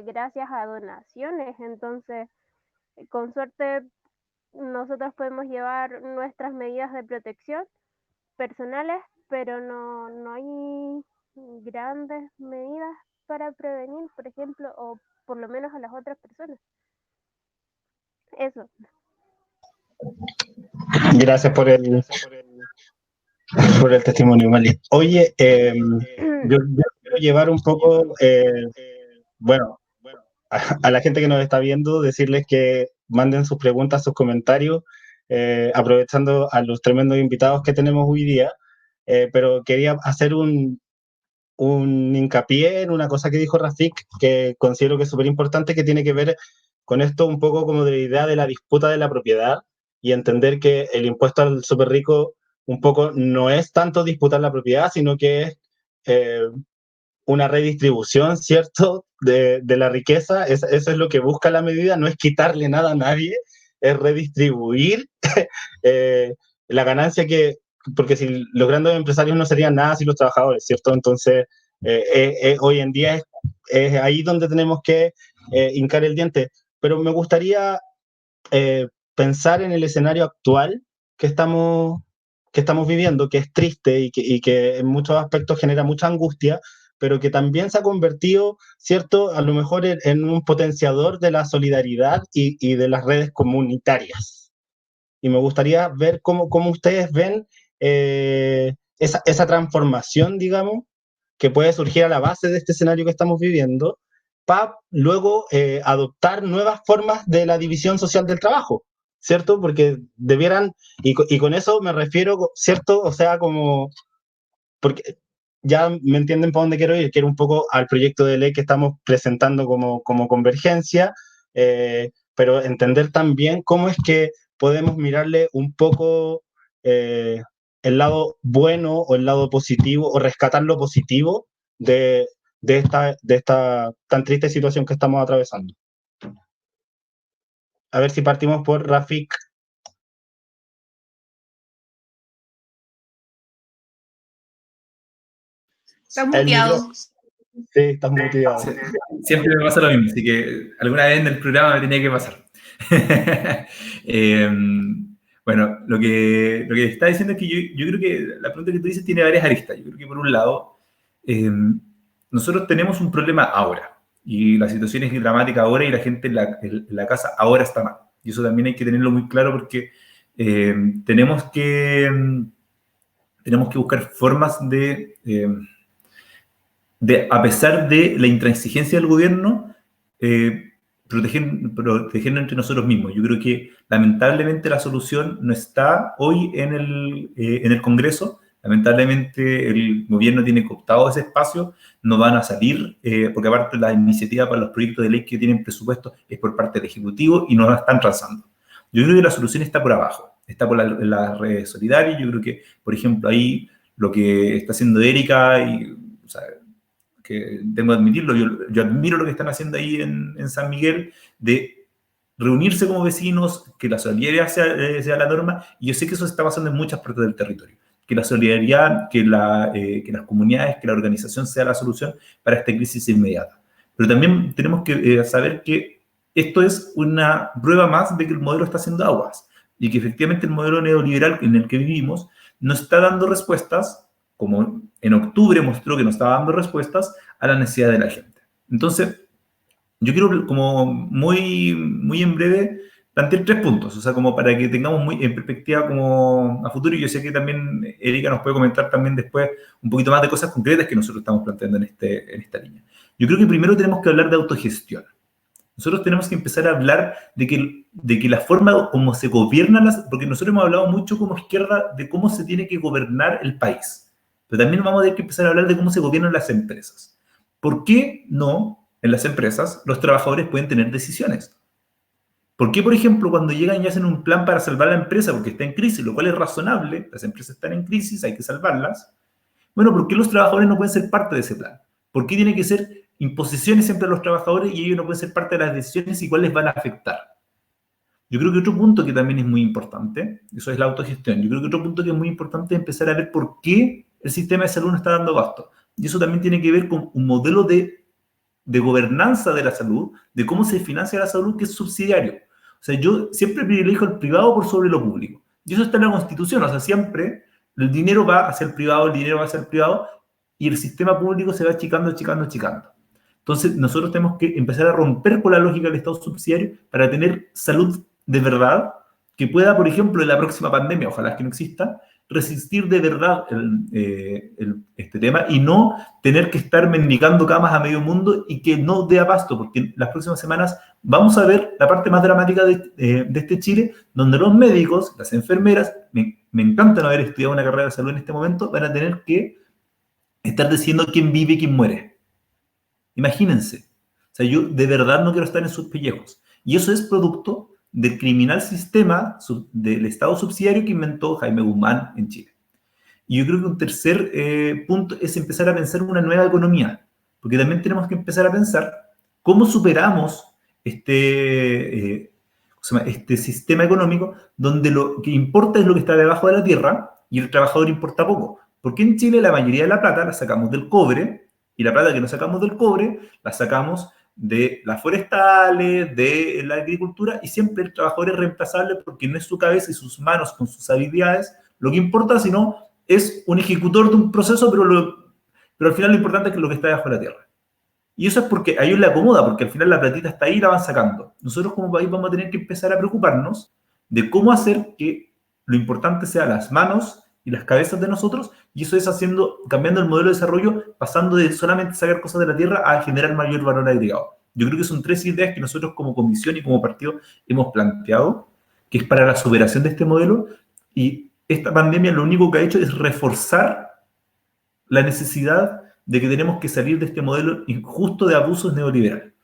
gracias a donaciones, entonces con suerte nosotros podemos llevar nuestras medidas de protección personales, pero no hay grandes medidas para prevenir, por ejemplo, o por lo menos a las otras personas. Eso. Gracias por el testimonio, Mali. Oye, yo quiero llevar un poco, bueno, a la gente que nos está viendo, decirles que manden sus preguntas, sus comentarios, aprovechando a los tremendos invitados que tenemos hoy día, pero quería hacer un hincapié en una cosa que dijo Rafik, que considero que es súper importante, que tiene que ver con esto un poco como de la idea de la disputa de la propiedad y entender que el impuesto al súper rico un poco no es tanto disputar la propiedad, sino que es una redistribución, ¿cierto?, de la riqueza. Eso es lo que busca la medida, no es quitarle nada a nadie, es redistribuir la ganancia porque si los grandes empresarios no serían nada sin los trabajadores, ¿cierto? Entonces, hoy en día es ahí donde tenemos que hincar el diente. Pero me gustaría pensar en el escenario actual que estamos viviendo, que es triste y que en muchos aspectos genera mucha angustia, pero que también se ha convertido, ¿cierto?, a lo mejor en un potenciador de la solidaridad y de las redes comunitarias. Y me gustaría ver cómo ustedes ven esa transformación, digamos, que puede surgir a la base de este escenario que estamos viviendo, para luego adoptar nuevas formas de la división social del trabajo, ¿cierto? Porque debieran, y con eso me refiero, ¿cierto? O sea, como, porque ya me entienden para dónde quiero ir, quiero un poco al proyecto de ley que estamos presentando como convergencia, pero entender también cómo es que podemos mirarle un poco el lado bueno o el lado positivo, o rescatar lo positivo de esta tan triste situación que estamos atravesando. A ver si partimos por Rafik. Está muteado. Sí, estás muteado. Siempre me pasa lo mismo, así que alguna vez en el programa me tenía que pasar. Bueno, lo que está diciendo es que yo creo que la pregunta que tú dices tiene varias aristas. Yo creo que por un lado, nosotros tenemos un problema ahora, y la situación es dramática ahora, y la gente en la casa ahora está mal. Y eso también hay que tenerlo muy claro, porque tenemos que buscar formas a pesar de la intransigencia del gobierno, protegernos entre nosotros mismos. Yo creo que lamentablemente la solución no está hoy en el Congreso. Lamentablemente el gobierno tiene cooptado ese espacio, no van a salir, porque aparte la iniciativa para los proyectos de ley que tienen presupuesto es por parte del Ejecutivo y no la están transando. Yo creo que la solución está por abajo, está por las redes solidarias. Yo creo que, por ejemplo, ahí lo que está haciendo Erika, o sea, que tengo que admitirlo, yo admiro lo que están haciendo ahí en San Miguel, de reunirse como vecinos, que la solidaridad sea la norma, y yo sé que eso se está pasando en muchas partes del territorio, que la solidaridad, que las comunidades, que la organización sea la solución para esta crisis inmediata. Pero también tenemos que saber que esto es una prueba más de que el modelo está haciendo aguas, y que efectivamente el modelo neoliberal en el que vivimos no está dando respuestas, como en octubre mostró que no estaba dando respuestas a la necesidad de la gente. Entonces, yo quiero, como muy, muy en breve, planteé 3 puntos, o sea, como para que tengamos muy en perspectiva como a futuro, y yo sé que también Erika nos puede comentar también después un poquito más de cosas concretas que nosotros estamos planteando en esta línea. Yo creo que primero tenemos que hablar de autogestión. Nosotros tenemos que empezar a hablar de que la forma como se gobiernan porque nosotros hemos hablado mucho como izquierda de cómo se tiene que gobernar el país, pero también vamos a tener que empezar a hablar de cómo se gobiernan las empresas. ¿Por qué no en las empresas los trabajadores pueden tener decisiones? ¿Por qué, por ejemplo, cuando llegan y hacen un plan para salvar la empresa porque está en crisis, lo cual es razonable, las empresas están en crisis, hay que salvarlas? Bueno, ¿por qué los trabajadores no pueden ser parte de ese plan? ¿Por qué tiene que ser imposiciones siempre a los trabajadores y ellos no pueden ser parte de las decisiones y cuáles van a afectar? Yo creo que otro punto que también es muy importante, eso es la autogestión, yo creo que otro punto que es muy importante es empezar a ver por qué el sistema de salud no está dando abasto. Y eso también tiene que ver con un modelo de gobernanza de la salud, de cómo se financia la salud, que es subsidiario. O sea, yo siempre privilegio el privado por sobre lo público. Y eso está en la Constitución, o sea, siempre el dinero va hacia el privado, y el sistema público se va achicando. Entonces, nosotros tenemos que empezar a romper con la lógica del Estado subsidiario para tener salud de verdad, que pueda, por ejemplo, en la próxima pandemia, ojalá que no exista, resistir de verdad este tema y no tener que estar mendigando camas a medio mundo y que no dé abasto, porque en las próximas semanas vamos a ver la parte más dramática de este Chile, donde los médicos, las enfermeras, me encanta no haber estudiado una carrera de salud en este momento, van a tener que estar diciendo quién vive y quién muere. Imagínense. O sea, yo de verdad no quiero estar en sus pellejos. Y eso es producto del criminal sistema del Estado subsidiario que inventó Jaime Guzmán en Chile. Y yo creo que un tercer punto es empezar a pensar una nueva economía, porque también tenemos que empezar a pensar cómo superamos este sistema económico donde lo que importa es lo que está debajo de la tierra y el trabajador importa poco. Porque en Chile la mayoría de la plata la sacamos del cobre, y la plata que no sacamos del cobre la sacamos de las forestales, de la agricultura, y siempre el trabajador es reemplazable porque no es su cabeza y sus manos con sus habilidades lo que importa, sino es un ejecutor de un proceso, pero al final lo importante es que lo que está debajo de la tierra. Y eso es porque a ellos le acomoda, porque al final la platita está ahí y la van sacando. Nosotros como país vamos a tener que empezar a preocuparnos de cómo hacer que lo importante sea las manos y las cabezas de nosotros, y eso es cambiando el modelo de desarrollo, pasando de solamente sacar cosas de la tierra a generar mayor valor agregado. Yo creo que son 3 ideas que nosotros como comisión y como partido hemos planteado, que es para la superación de este modelo, y esta pandemia lo único que ha hecho es reforzar la necesidad de que tenemos que salir de este modelo injusto de abusos neoliberales.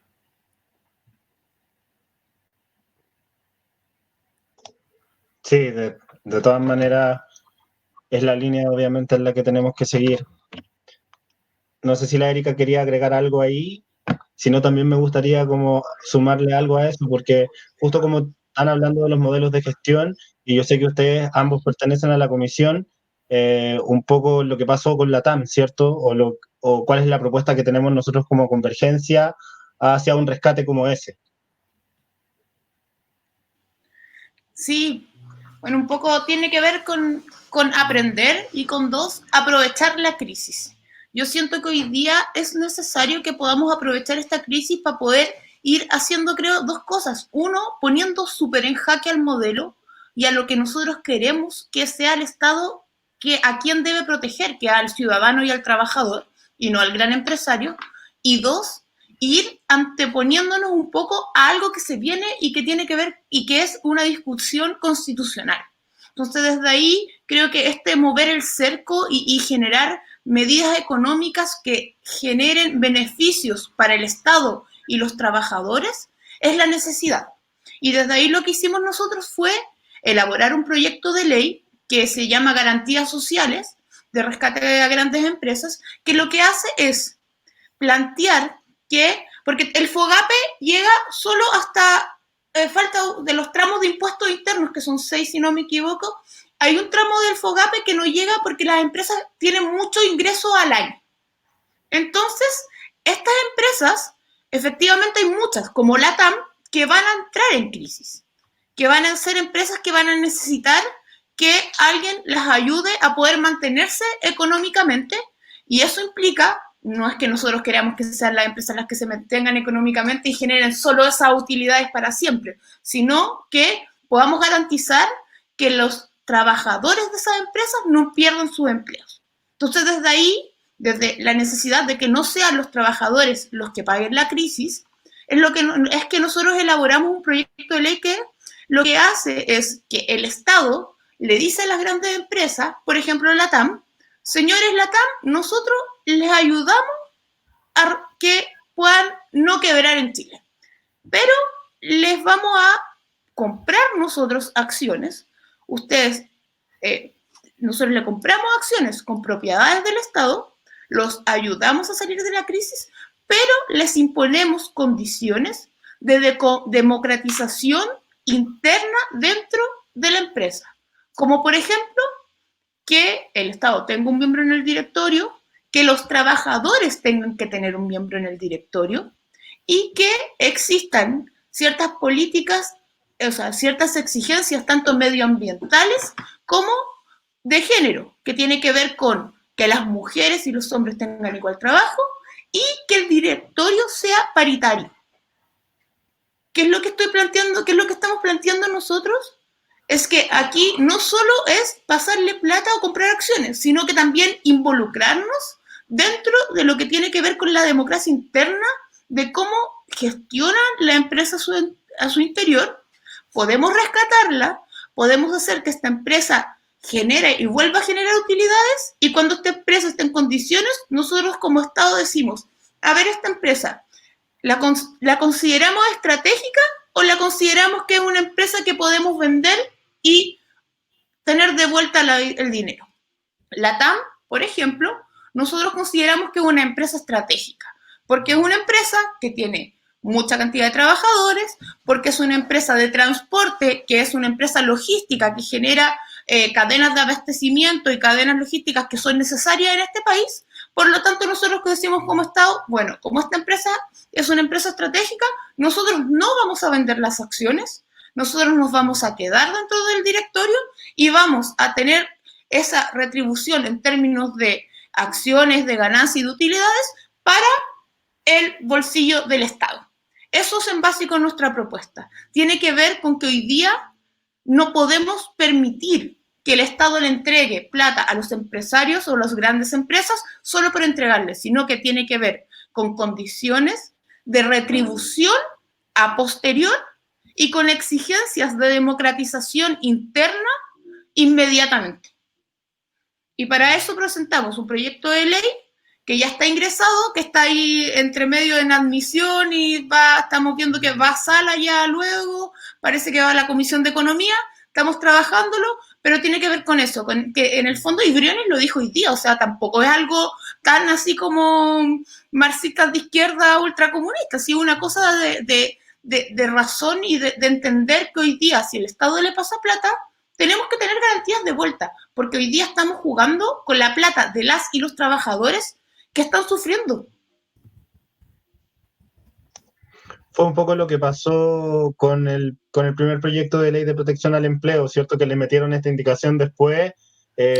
Sí, de todas maneras es la línea obviamente en la que tenemos que seguir. No sé si la Erika quería agregar algo ahí, si no también me gustaría como sumarle algo a eso, porque justo como están hablando de los modelos de gestión, y yo sé que ustedes ambos pertenecen a la comisión, un poco lo que pasó con la TAM, ¿cierto? O cuál es la propuesta que tenemos nosotros como Convergencia hacia un rescate como ese. Sí, bueno, un poco tiene que ver con aprender y con 2, aprovechar la crisis. Yo siento que hoy día es necesario que podamos aprovechar esta crisis para poder ir haciendo, creo, 2 cosas. 1, poniendo súper en jaque al modelo y a lo que nosotros queremos que sea el Estado, que a quién debe proteger, que al ciudadano y al trabajador, y no al gran empresario. Y 2, ir anteponiéndonos un poco a algo que se viene y que tiene que ver y que es una discusión constitucional. Entonces, desde ahí creo que mover el cerco y generar medidas económicas que generen beneficios para el Estado y los trabajadores es la necesidad. Y desde ahí lo que hicimos nosotros fue elaborar un proyecto de ley que se llama Garantías Sociales de Rescate a Grandes Empresas, que lo que hace es plantear que, porque el FOGAPE llega solo hasta falta de los tramos de impuestos internos, que son 6 si no me equivoco, hay un tramo del FOGAPE que no llega porque las empresas tienen mucho ingreso al año. Entonces, estas empresas, efectivamente hay muchas, como la TAM, que van a entrar en crisis, que van a ser empresas que van a necesitar que alguien las ayude a poder mantenerse económicamente, y eso implica no es que nosotros queramos que sean las empresas las que se mantengan económicamente y generen solo esas utilidades para siempre, sino que podamos garantizar que los trabajadores de esas empresas no pierdan sus empleos. Entonces, desde ahí, desde la necesidad de que no sean los trabajadores los que paguen la crisis, es que nosotros elaboramos un proyecto de ley que lo que hace es que el Estado le dice a las grandes empresas, por ejemplo la TAM, señores LATAM, nosotros les ayudamos a que puedan no quebrar en Chile, pero les vamos a comprar nosotros acciones, nosotros le compramos acciones con propiedades del Estado, los ayudamos a salir de la crisis, pero les imponemos condiciones de democratización interna dentro de la empresa, como por ejemplo que el Estado tenga un miembro en el directorio, que los trabajadores tengan que tener un miembro en el directorio y que existan ciertas políticas, o sea, ciertas exigencias tanto medioambientales como de género, que tiene que ver con que las mujeres y los hombres tengan igual trabajo y que el directorio sea paritario. ¿Qué es lo que estoy planteando? ¿Qué es lo que estamos planteando nosotros? Es que aquí no solo es pasarle plata o comprar acciones, sino que también involucrarnos dentro de lo que tiene que ver con la democracia interna, de cómo gestionan la empresa a su interior. Podemos rescatarla, podemos hacer que esta empresa genere y vuelva a generar utilidades, y cuando esta empresa esté en condiciones, nosotros como Estado decimos, a ver, esta empresa, ¿la consideramos estratégica o la consideramos que es una empresa que podemos vender y tener de vuelta el dinero? La TAM, por ejemplo, nosotros consideramos que es una empresa estratégica, porque es una empresa que tiene mucha cantidad de trabajadores, porque es una empresa de transporte, que es una empresa logística que genera cadenas de abastecimiento y cadenas logísticas que son necesarias en este país. Por lo tanto, nosotros que decimos como Estado, bueno, como esta empresa es una empresa estratégica, nosotros no vamos a vender las acciones, nosotros nos vamos a quedar dentro del directorio y vamos a tener esa retribución en términos de acciones, de ganancias y de utilidades para el bolsillo del Estado. Eso es en básico nuestra propuesta. Tiene que ver con que hoy día no podemos permitir que el Estado le entregue plata a los empresarios o a las grandes empresas solo por entregarles, sino que tiene que ver con condiciones de retribución a posterior y con exigencias de democratización interna inmediatamente. Y para eso presentamos un proyecto de ley que ya está ingresado, que está ahí entre medio en admisión y estamos viendo que va a sala ya luego, parece que va a la Comisión de Economía, estamos trabajándolo, pero tiene que ver con eso, con que en el fondo, y Briones lo dijo hoy día, o sea, tampoco es algo tan así como marxistas de izquierda ultracomunistas, sino una cosa de razón y de entender que hoy día, si el Estado le pasa plata, tenemos que tener garantías de vuelta, porque hoy día estamos jugando con la plata de las y los trabajadores que están sufriendo. Fue un poco lo que pasó con el primer proyecto de ley de protección al empleo, ¿cierto? Que le metieron esta indicación después,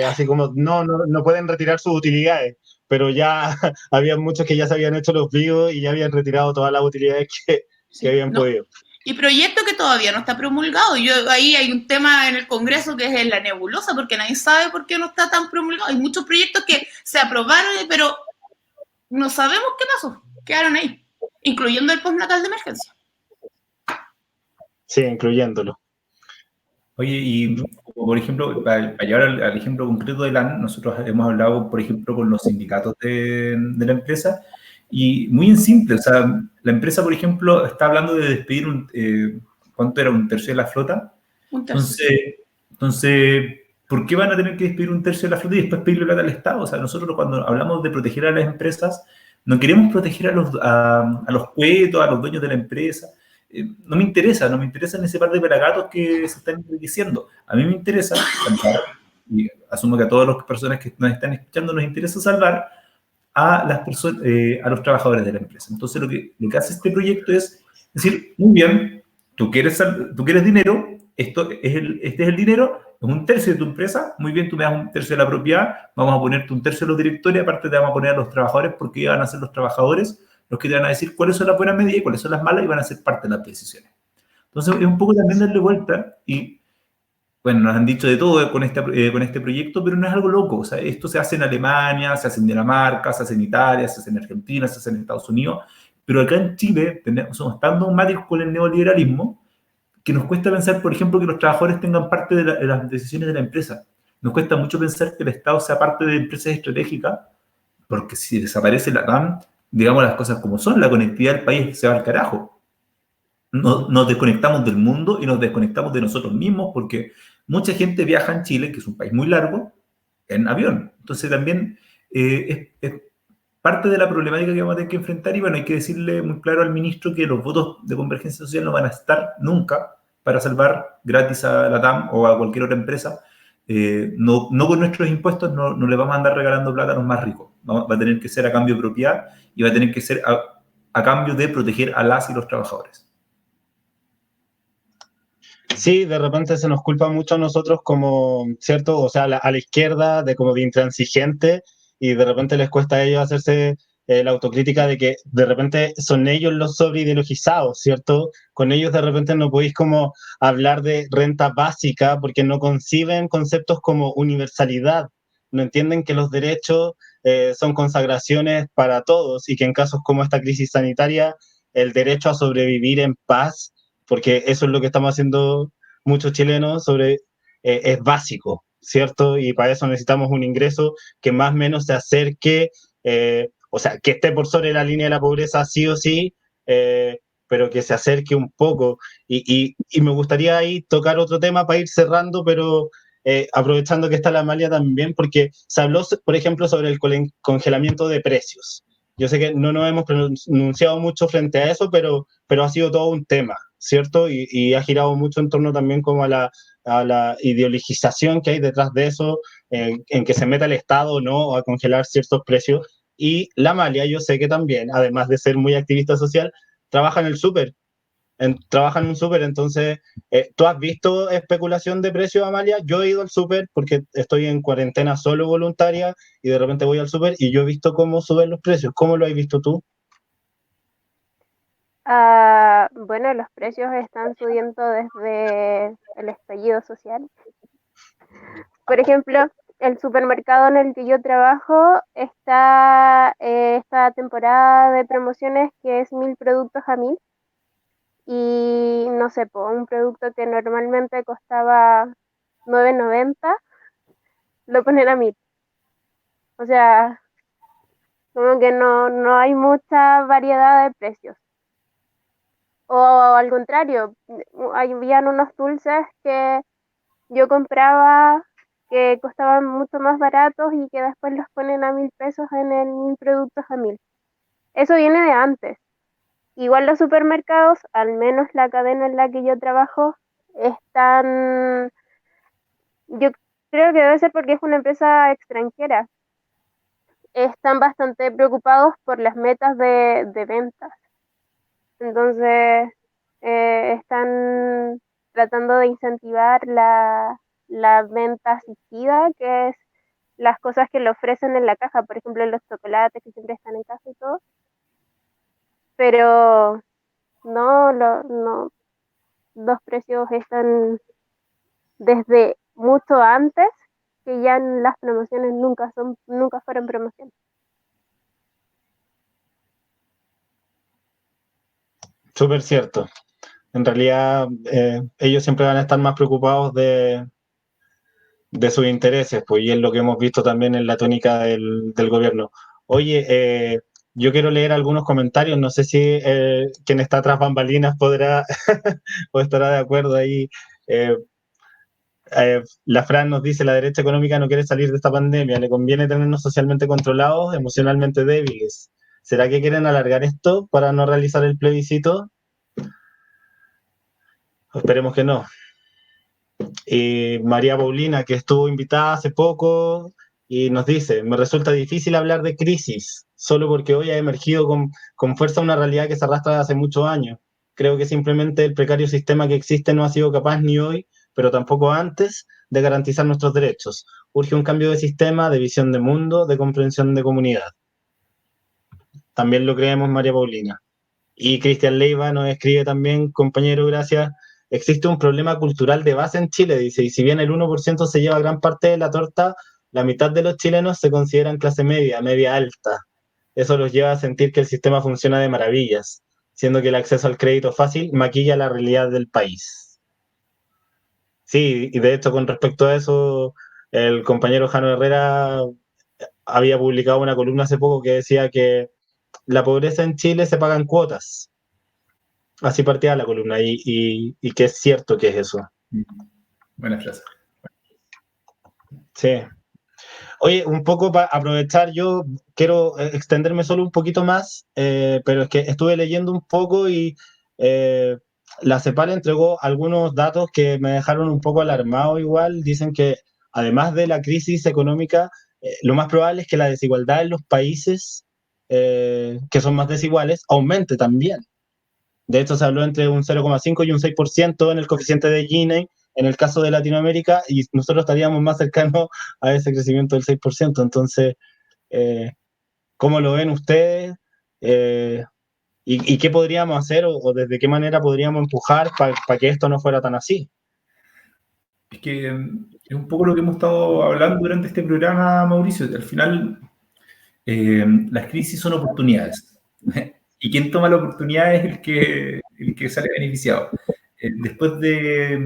así como no pueden retirar sus utilidades, pero ya había muchos que ya se habían hecho los vivos y ya habían retirado todas las utilidades que habían podido. Y proyecto que todavía no está promulgado. Ahí hay un tema en el Congreso que es la nebulosa, porque nadie sabe por qué no está tan promulgado. Hay muchos proyectos que se aprobaron, pero no sabemos qué pasó. Quedaron ahí, incluyendo el postnatal de emergencia. Sí, incluyéndolo. Oye, y por ejemplo, para llevar al ejemplo concreto de LAN, nosotros hemos hablado, por ejemplo, con los sindicatos de la empresa, y muy en simple, o sea, la empresa, por ejemplo, está hablando de despedir ¿cuánto era? ¿Un tercio de la flota? Un tercio. Entonces, ¿por qué van a tener que despedir un tercio de la flota y después pedirle plata al Estado? O sea, nosotros cuando hablamos de proteger a las empresas, no queremos proteger a los cuetos, a los dueños de la empresa. No me interesan ese par de pelagatos que se están enriqueciendo. A mí me interesa salvar, y asumo que a todas las personas que nos están escuchando nos interesa salvar a las personas, a los trabajadores de la empresa. Entonces, lo que hace este proyecto es decir, muy bien, tú quieres dinero, este es el dinero, es un tercio de tu empresa, muy bien, tú me das un tercio de la propiedad, vamos a ponerte un tercio de los directorios, aparte te vamos a poner a los trabajadores, porque van a ser los trabajadores los que te van a decir cuáles son las buenas medidas y cuáles son las malas, y van a ser parte de las decisiones. Entonces, es un poco también darle vuelta, y bueno, nos han dicho de todo con este proyecto, pero no es algo loco. O sea, esto se hace en Alemania, se hace en Dinamarca, se hace en Italia, se hace en Argentina, se hace en Estados Unidos, pero acá en Chile somos tan dogmáticos con el neoliberalismo que nos cuesta pensar, por ejemplo, que los trabajadores tengan parte de las decisiones de la empresa. Nos cuesta mucho pensar que el Estado sea parte de empresas estratégicas, porque si desaparece la TAM, digamos las cosas como son, la conectividad del país se va al carajo. Nos desconectamos del mundo y nos desconectamos de nosotros mismos, porque mucha gente viaja en Chile, que es un país muy largo, en avión. Entonces también es parte de la problemática que vamos a tener que enfrentar, y bueno, hay que decirle muy claro al ministro que los votos de Convergencia Social no van a estar nunca para salvar gratis a la TAM o a cualquier otra empresa. No con nuestros impuestos, no le vamos a andar regalando plata a los más ricos. Va a tener que ser a cambio de propiedad, y va a tener que ser a cambio de proteger a las y los trabajadores. Sí, de repente se nos culpa mucho a nosotros como, ¿cierto? O sea, a la izquierda de como de intransigente, y de repente les cuesta a ellos hacerse la autocrítica de que de repente son ellos los sobreideologizados, ¿cierto? Con ellos de repente no podéis como hablar de renta básica porque no conciben conceptos como universalidad, no entienden que los derechos son consagraciones para todos, y que en casos como esta crisis sanitaria, el derecho a sobrevivir en paz, porque eso es lo que estamos haciendo muchos chilenos, es básico, ¿cierto? Y para eso necesitamos un ingreso que más o menos se acerque, o sea, que esté por sobre la línea de la pobreza sí o sí, pero que se acerque un poco. Y me gustaría ahí tocar otro tema para ir cerrando, pero aprovechando que está la Amalia también, porque se habló, por ejemplo, sobre el congelamiento de precios. Yo sé que no nos hemos pronunciado mucho frente a eso, pero ha sido todo un tema, ¿cierto? Y ha girado mucho en torno también como a la ideologización que hay detrás de eso, en que se meta el Estado o no a congelar ciertos precios. Y la Amalia, yo sé que también, además de ser muy activista social, trabaja en el súper, trabaja en un súper. Entonces, ¿tú has visto especulación de precios, Amalia? Yo he ido al súper porque estoy en cuarentena solo voluntaria, y de repente voy al súper y yo he visto cómo suben los precios. ¿Cómo lo has visto tú? Bueno, los precios están subiendo desde el estallido social. Por ejemplo, el supermercado en el que yo trabajo está esta temporada de promociones que es 1000 productos a 1000. Y no sé, un producto que normalmente costaba 9.90 lo ponen a 1000. O sea, como que no hay mucha variedad de precios. O al contrario, habían unos dulces que yo compraba que costaban mucho más baratos y que después los ponen a 1000 pesos en el 1000 productos a 1000. Eso viene de antes. Igual los supermercados, al menos la cadena en la que yo trabajo, están, yo creo que debe ser porque es una empresa extranjera, están bastante preocupados por las metas de ventas. Entonces, están tratando de incentivar la venta asistida, que es las cosas que le ofrecen en la caja, por ejemplo, los chocolates que siempre están en caja y todo. Pero no, los precios están desde mucho antes, que ya las promociones nunca fueron promociones. Súper cierto. En realidad, ellos siempre van a estar más preocupados de sus intereses, pues, y es lo que hemos visto también en la tónica del gobierno. Oye, yo quiero leer algunos comentarios, no sé si quien está tras bambalinas podrá o estará de acuerdo ahí. Eh, la Fran nos dice: la derecha económica no quiere salir de esta pandemia, le conviene tenernos socialmente controlados, emocionalmente débiles. ¿Será que quieren alargar esto para no realizar el plebiscito? Esperemos que no. Y María Paulina, que estuvo invitada hace poco, y nos dice: me resulta difícil hablar de crisis, solo porque hoy ha emergido con fuerza una realidad que se arrastra desde hace muchos años. Creo que simplemente el precario sistema que existe no ha sido capaz ni hoy, pero tampoco antes, de garantizar nuestros derechos. Urge un cambio de sistema, de visión de mundo, de comprensión de comunidad. También lo creemos, María Paulina. Y Cristian Leiva nos escribe también, compañero, gracias. Existe un problema cultural de base en Chile, dice, y si bien el 1% se lleva gran parte de la torta, la mitad de los chilenos se consideran clase media, media alta. Eso los lleva a sentir que el sistema funciona de maravillas, siendo que el acceso al crédito fácil maquilla la realidad del país. Sí, y de hecho con respecto a eso, el compañero Jano Herrera había publicado una columna hace poco que decía que la pobreza en Chile se paga en cuotas. Así partía la columna y que es cierto que es eso. Buena frase. Sí. Oye, un poco para aprovechar, yo quiero extenderme solo un poquito más, pero es que estuve leyendo un poco y la CEPAL entregó algunos datos que me dejaron un poco alarmado igual. Dicen que además de la crisis económica, lo más probable es que la desigualdad en los países que son más desiguales aumente también. De hecho, se habló entre un 0,5 y un 6% en el coeficiente de Gini en el caso de Latinoamérica, y nosotros estaríamos más cercanos a ese crecimiento del 6%. Entonces, eh, ¿cómo lo ven ustedes? ¿Y qué podríamos hacer o desde qué manera podríamos empujar para que esto no fuera tan así? Es que es un poco lo que hemos estado hablando durante este programa, Mauricio. Al final, las crisis son oportunidades. Y quien toma la oportunidad es el que sale beneficiado. Después de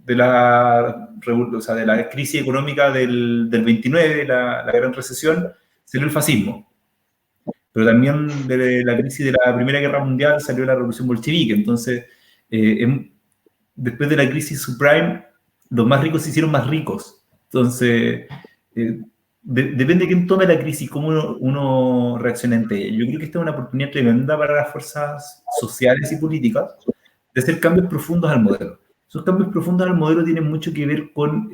la crisis económica del 29, la gran recesión, salió el fascismo. Pero también de la crisis de la Primera Guerra Mundial salió la Revolución Bolchevique. Entonces, después de la crisis subprime, los más ricos se hicieron más ricos. Entonces, depende de quién tome la crisis, cómo uno reacciona ante ella. Yo creo que esta es una oportunidad tremenda para las fuerzas sociales y políticas de hacer cambios profundos al modelo. Esos cambios profundos al modelo tienen mucho que ver con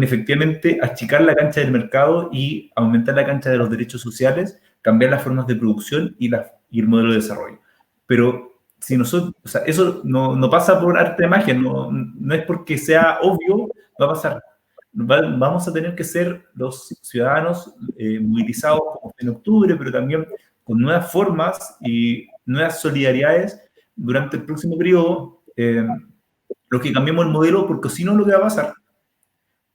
efectivamente achicar la cancha del mercado y aumentar la cancha de los derechos sociales, cambiar las formas de producción y el modelo de desarrollo. Pero si nosotros, o sea, eso no pasa por arte de magia, no es porque sea obvio, va a pasar. Vamos a tener que ser los ciudadanos movilizados como en octubre, pero también con nuevas formas y nuevas solidaridades durante el próximo periodo, los que cambiemos el modelo, porque si no, lo que va a pasar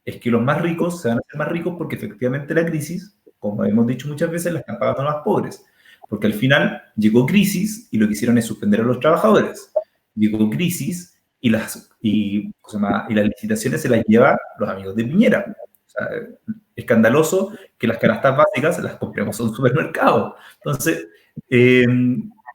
es que los más ricos se van a hacer más ricos porque efectivamente la crisis, como hemos dicho muchas veces, la están pagando los más pobres. Porque al final llegó crisis y lo que hicieron es suspender a los trabajadores. Llegó crisis y las licitaciones se las llevan los amigos de Piñera. O sea, escandaloso que las canastas básicas las compremos a un supermercado. Entonces,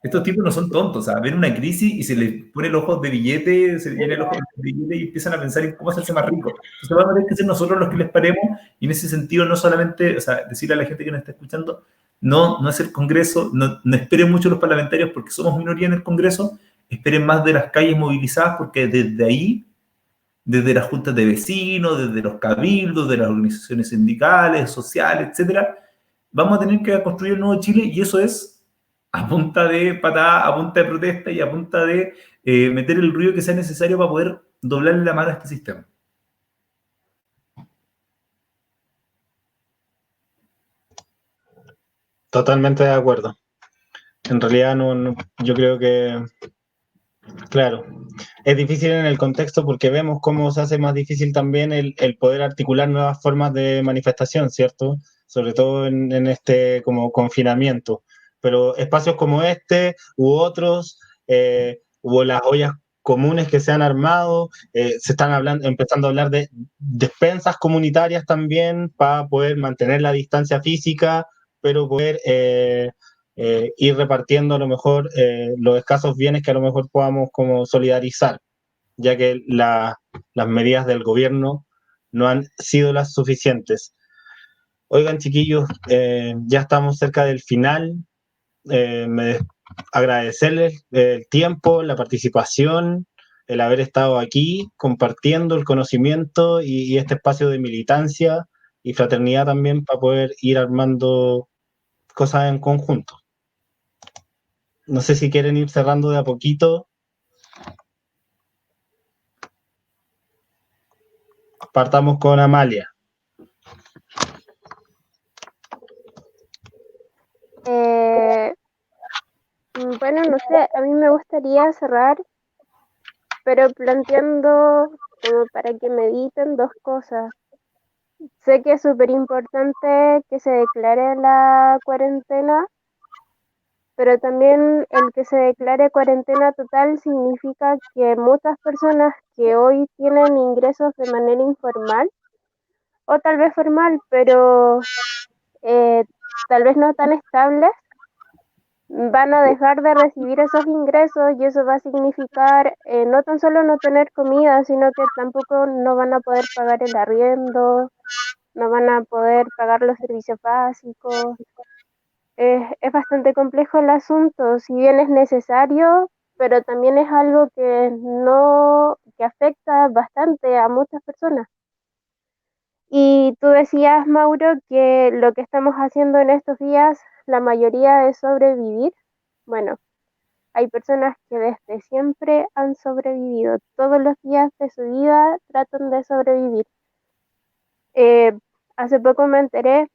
estos tipos no son tontos, o sea, ven una crisis y se les pone el ojo de billete, se les llena el ojo de billete y empiezan a pensar en cómo hacerse más rico. Entonces vamos a tener que ser nosotros los que les paremos, y en ese sentido no solamente, o sea, decirle a la gente que nos está escuchando, no es el Congreso, no esperen mucho los parlamentarios porque somos minoría en el Congreso, esperen más de las calles movilizadas porque desde ahí, desde las juntas de vecinos, desde los cabildos, de las organizaciones sindicales, sociales, etcétera, vamos a tener que construir el nuevo Chile, y eso es a punta de patada, a punta de protesta y a punta de meter el ruido que sea necesario para poder doblarle la mano a este sistema. Totalmente de acuerdo. En realidad yo creo que, claro, es difícil en el contexto porque vemos cómo se hace más difícil también el poder articular nuevas formas de manifestación, ¿cierto? Sobre todo en este como confinamiento. Pero espacios como este u otros, hubo las ollas comunes que se han armado, se están empezando a hablar de despensas comunitarias también para poder mantener la distancia física, pero poder ir repartiendo a lo mejor los escasos bienes que a lo mejor podamos como solidarizar, ya que las medidas del gobierno no han sido las suficientes. Oigan, chiquillos, ya estamos cerca del final. Agradecerles el tiempo, la participación, el haber estado aquí compartiendo el conocimiento y este espacio de militancia y fraternidad también para poder ir armando cosas en conjunto. no sé si quieren ir cerrando de a poquito. Partamos con Amalia. Bueno, no sé, a mí me gustaría cerrar, pero planteando como para que mediten dos cosas. Sé que es súper importante que se declare la cuarentena, pero también el que se declare cuarentena total significa que muchas personas que hoy tienen ingresos de manera informal, o tal vez formal, pero eh, tal vez no tan estables, van a dejar de recibir esos ingresos y eso va a significar no tan solo no tener comida, sino que tampoco no van a poder pagar el arriendo, no van a poder pagar los servicios básicos. Es bastante complejo el asunto, si bien es necesario, pero también es algo que no, que afecta bastante a muchas personas. Y tú decías, Mauro, que lo que estamos haciendo en estos días, la mayoría es sobrevivir. Bueno, hay personas que desde siempre han sobrevivido. Todos los días de su vida tratan de sobrevivir. Eh, Hace poco me enteré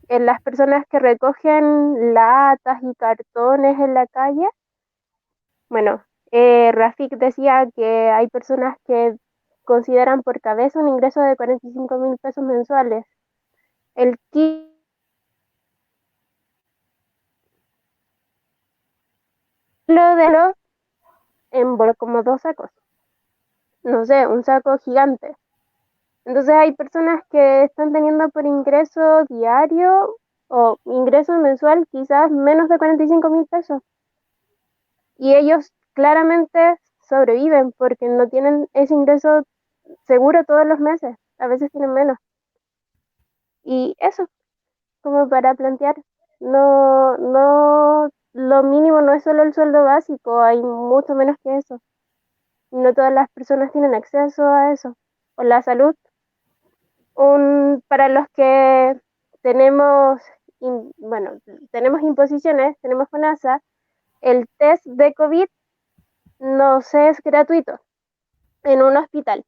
en las personas que recogen latas y cartones en la calle. Bueno, Rafik decía que hay personas que consideran por cabeza un ingreso de 45.000 pesos mensuales. El kilo de lo como dos sacos. No sé, un saco gigante. Entonces hay personas que están teniendo por ingreso diario o ingreso mensual quizás menos de 45.000 pesos. Y ellos claramente sobreviven porque no tienen ese ingreso seguro todos los meses. A veces tienen menos. Y eso, como para plantear, lo mínimo no es solo el sueldo básico, hay mucho menos que eso. No todas las personas tienen acceso a eso. O la salud. Para los que tenemos, bueno, tenemos imposiciones, tenemos FONASA, el test de COVID nos es gratuito en un hospital.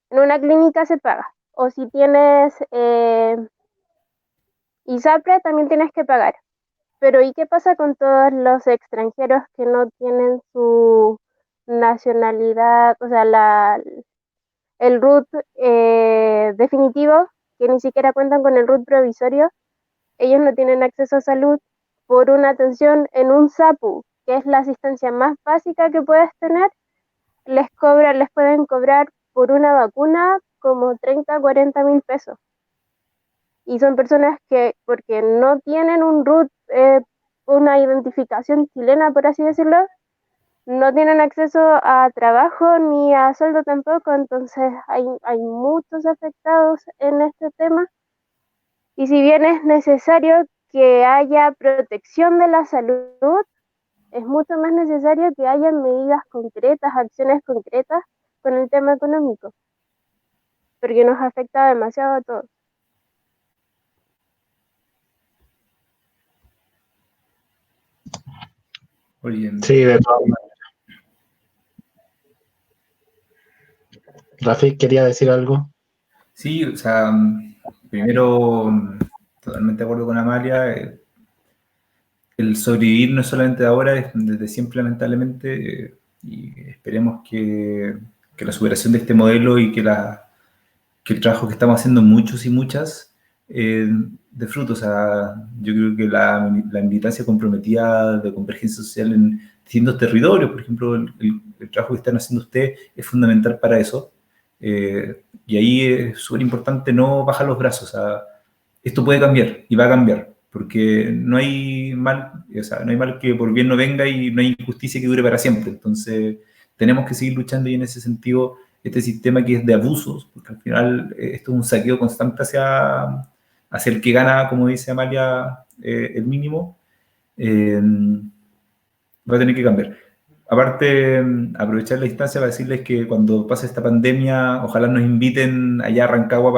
En una clínica se paga. O si tienes ISAPRE, también tienes que pagar. Pero ¿y qué pasa con todos los extranjeros que no tienen su nacionalidad, o sea, el RUT definitivo, que ni siquiera cuentan con el RUT provisorio? Ellos no tienen acceso a salud por una atención en un SAPU, que es la asistencia más básica que puedes tener. Les pueden cobrar por una vacuna como 30, 40.000 pesos. Y son personas que, porque no tienen un RUT, una identificación chilena, por así decirlo, no tienen acceso a trabajo ni a sueldo tampoco, entonces hay muchos afectados en este tema. Y si bien es necesario que haya protección de la salud, es mucho más necesario que haya medidas concretas, acciones concretas con el tema económico, porque nos afecta demasiado a todos. Oye, Sí, de todas maneras. Rafi, ¿quería decir algo? sí, o sea, primero, totalmente de acuerdo con Amalia. El sobrevivir no es solamente de ahora, es desde siempre, lamentablemente, y esperemos que la superación de este modelo y que el trabajo que estamos haciendo muchos y muchas de fruto. O sea, yo creo que la militancia comprometida de convergencia social en distintos territorios, por ejemplo, el trabajo que están haciendo ustedes es fundamental para eso. Y ahí es súper importante no bajar los brazos. O sea, esto puede cambiar y va a cambiar, porque no hay mal, o sea, no hay mal que por bien no venga y no hay injusticia que dure para siempre. Entonces, tenemos que seguir luchando y en ese sentido este sistema que es de abusos, porque al final esto es un saqueo constante hacia el que gana, como dice Amalia, el mínimo, va a tener que cambiar. Aparte, aprovechar la instancia para decirles que cuando pase esta pandemia, ojalá nos inviten allá a Rancagua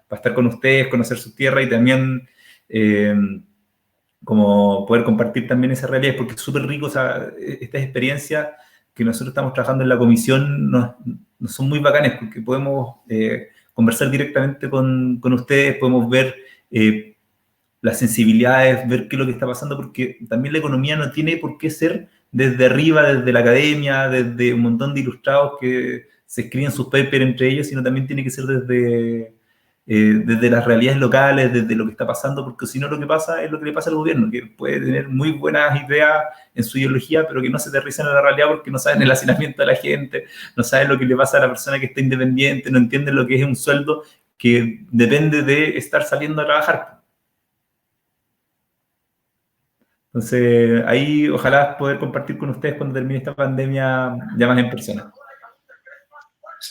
para estar con ustedes, conocer su tierra y también como poder compartir también esas realidades, porque es súper rico, o sea, estas experiencias que nosotros estamos trabajando en la comisión nos son muy bacanes, porque podemos conversar directamente con ustedes, podemos ver las sensibilidades, ver qué es lo que está pasando, porque también la economía no tiene por qué ser desde arriba, desde la academia, desde un montón de ilustrados que se escriben sus papers entre ellos, sino también tiene que ser desde las realidades locales, desde lo que está pasando, porque si no lo que pasa es lo que le pasa al gobierno, que puede tener muy buenas ideas en su ideología, pero que no se aterrizan a la realidad porque no saben el hacinamiento de la gente, no saben lo que le pasa a la persona que está independiente, no entienden lo que es un sueldo que depende de estar saliendo a trabajar. Entonces, ahí ojalá poder compartir con ustedes cuando termine esta pandemia ya más en persona.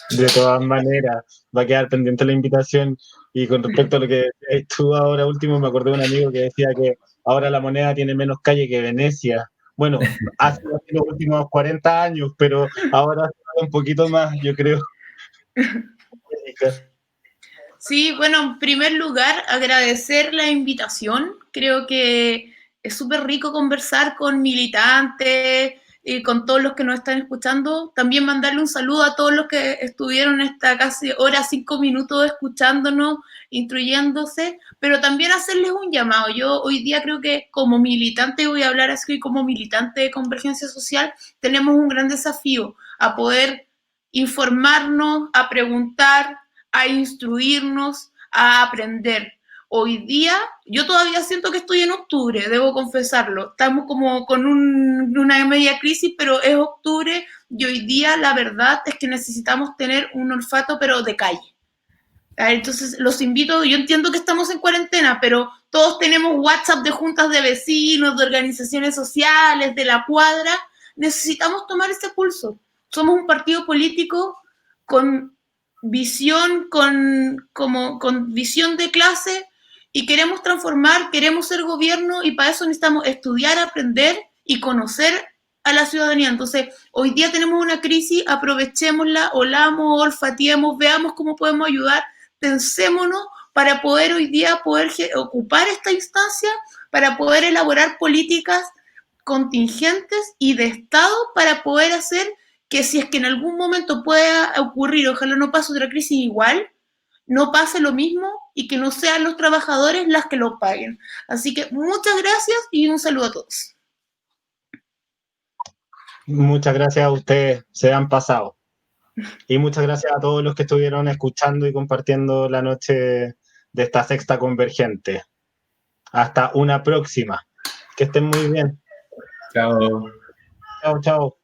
De todas maneras, va a quedar pendiente la invitación. Y con respecto a lo que decías tú ahora último, me acordé de un amigo que decía que ahora la moneda tiene menos calle que Venecia. Bueno, ha sido así los últimos 40 años, pero ahora un poquito más, yo creo. Sí, bueno, en primer lugar, agradecer la invitación. Creo que es súper rico conversar con militantes y con todos los que nos están escuchando. También mandarle un saludo a todos los que estuvieron esta casi hora, 5 minutos escuchándonos, instruyéndose, pero también hacerles un llamado. Yo hoy día creo que como militante, voy a hablar así como militante de Convergencia Social, tenemos un gran desafío a poder informarnos, a preguntar, a instruirnos, a aprender. Hoy día, yo todavía siento que estoy en octubre, debo confesarlo. Estamos como con una media crisis, pero es octubre y hoy día la verdad es que necesitamos tener un olfato, pero de calle. Entonces, los invito, yo entiendo que estamos en cuarentena, pero todos tenemos WhatsApp de juntas de vecinos, de organizaciones sociales, de la cuadra. Necesitamos tomar ese pulso. Somos un partido político con visión, con visión de clase y queremos transformar, queremos ser gobierno y para eso necesitamos estudiar, aprender y conocer a la ciudadanía. Entonces, hoy día tenemos una crisis, aprovechémosla, olamos, olfateemos, veamos cómo podemos ayudar, pensémonos para poder hoy día poder ocupar esta instancia, para poder elaborar políticas contingentes y de Estado para poder hacer que si es que en algún momento pueda ocurrir, ojalá no pase otra crisis igual, no pase lo mismo y que no sean los trabajadores las que lo paguen. Así que muchas gracias y un saludo a todos. Muchas gracias a ustedes, se han pasado. Y muchas gracias a todos los que estuvieron escuchando y compartiendo la noche de esta sexta convergente. Hasta una próxima. Que estén muy bien. Chao. Chao, chao.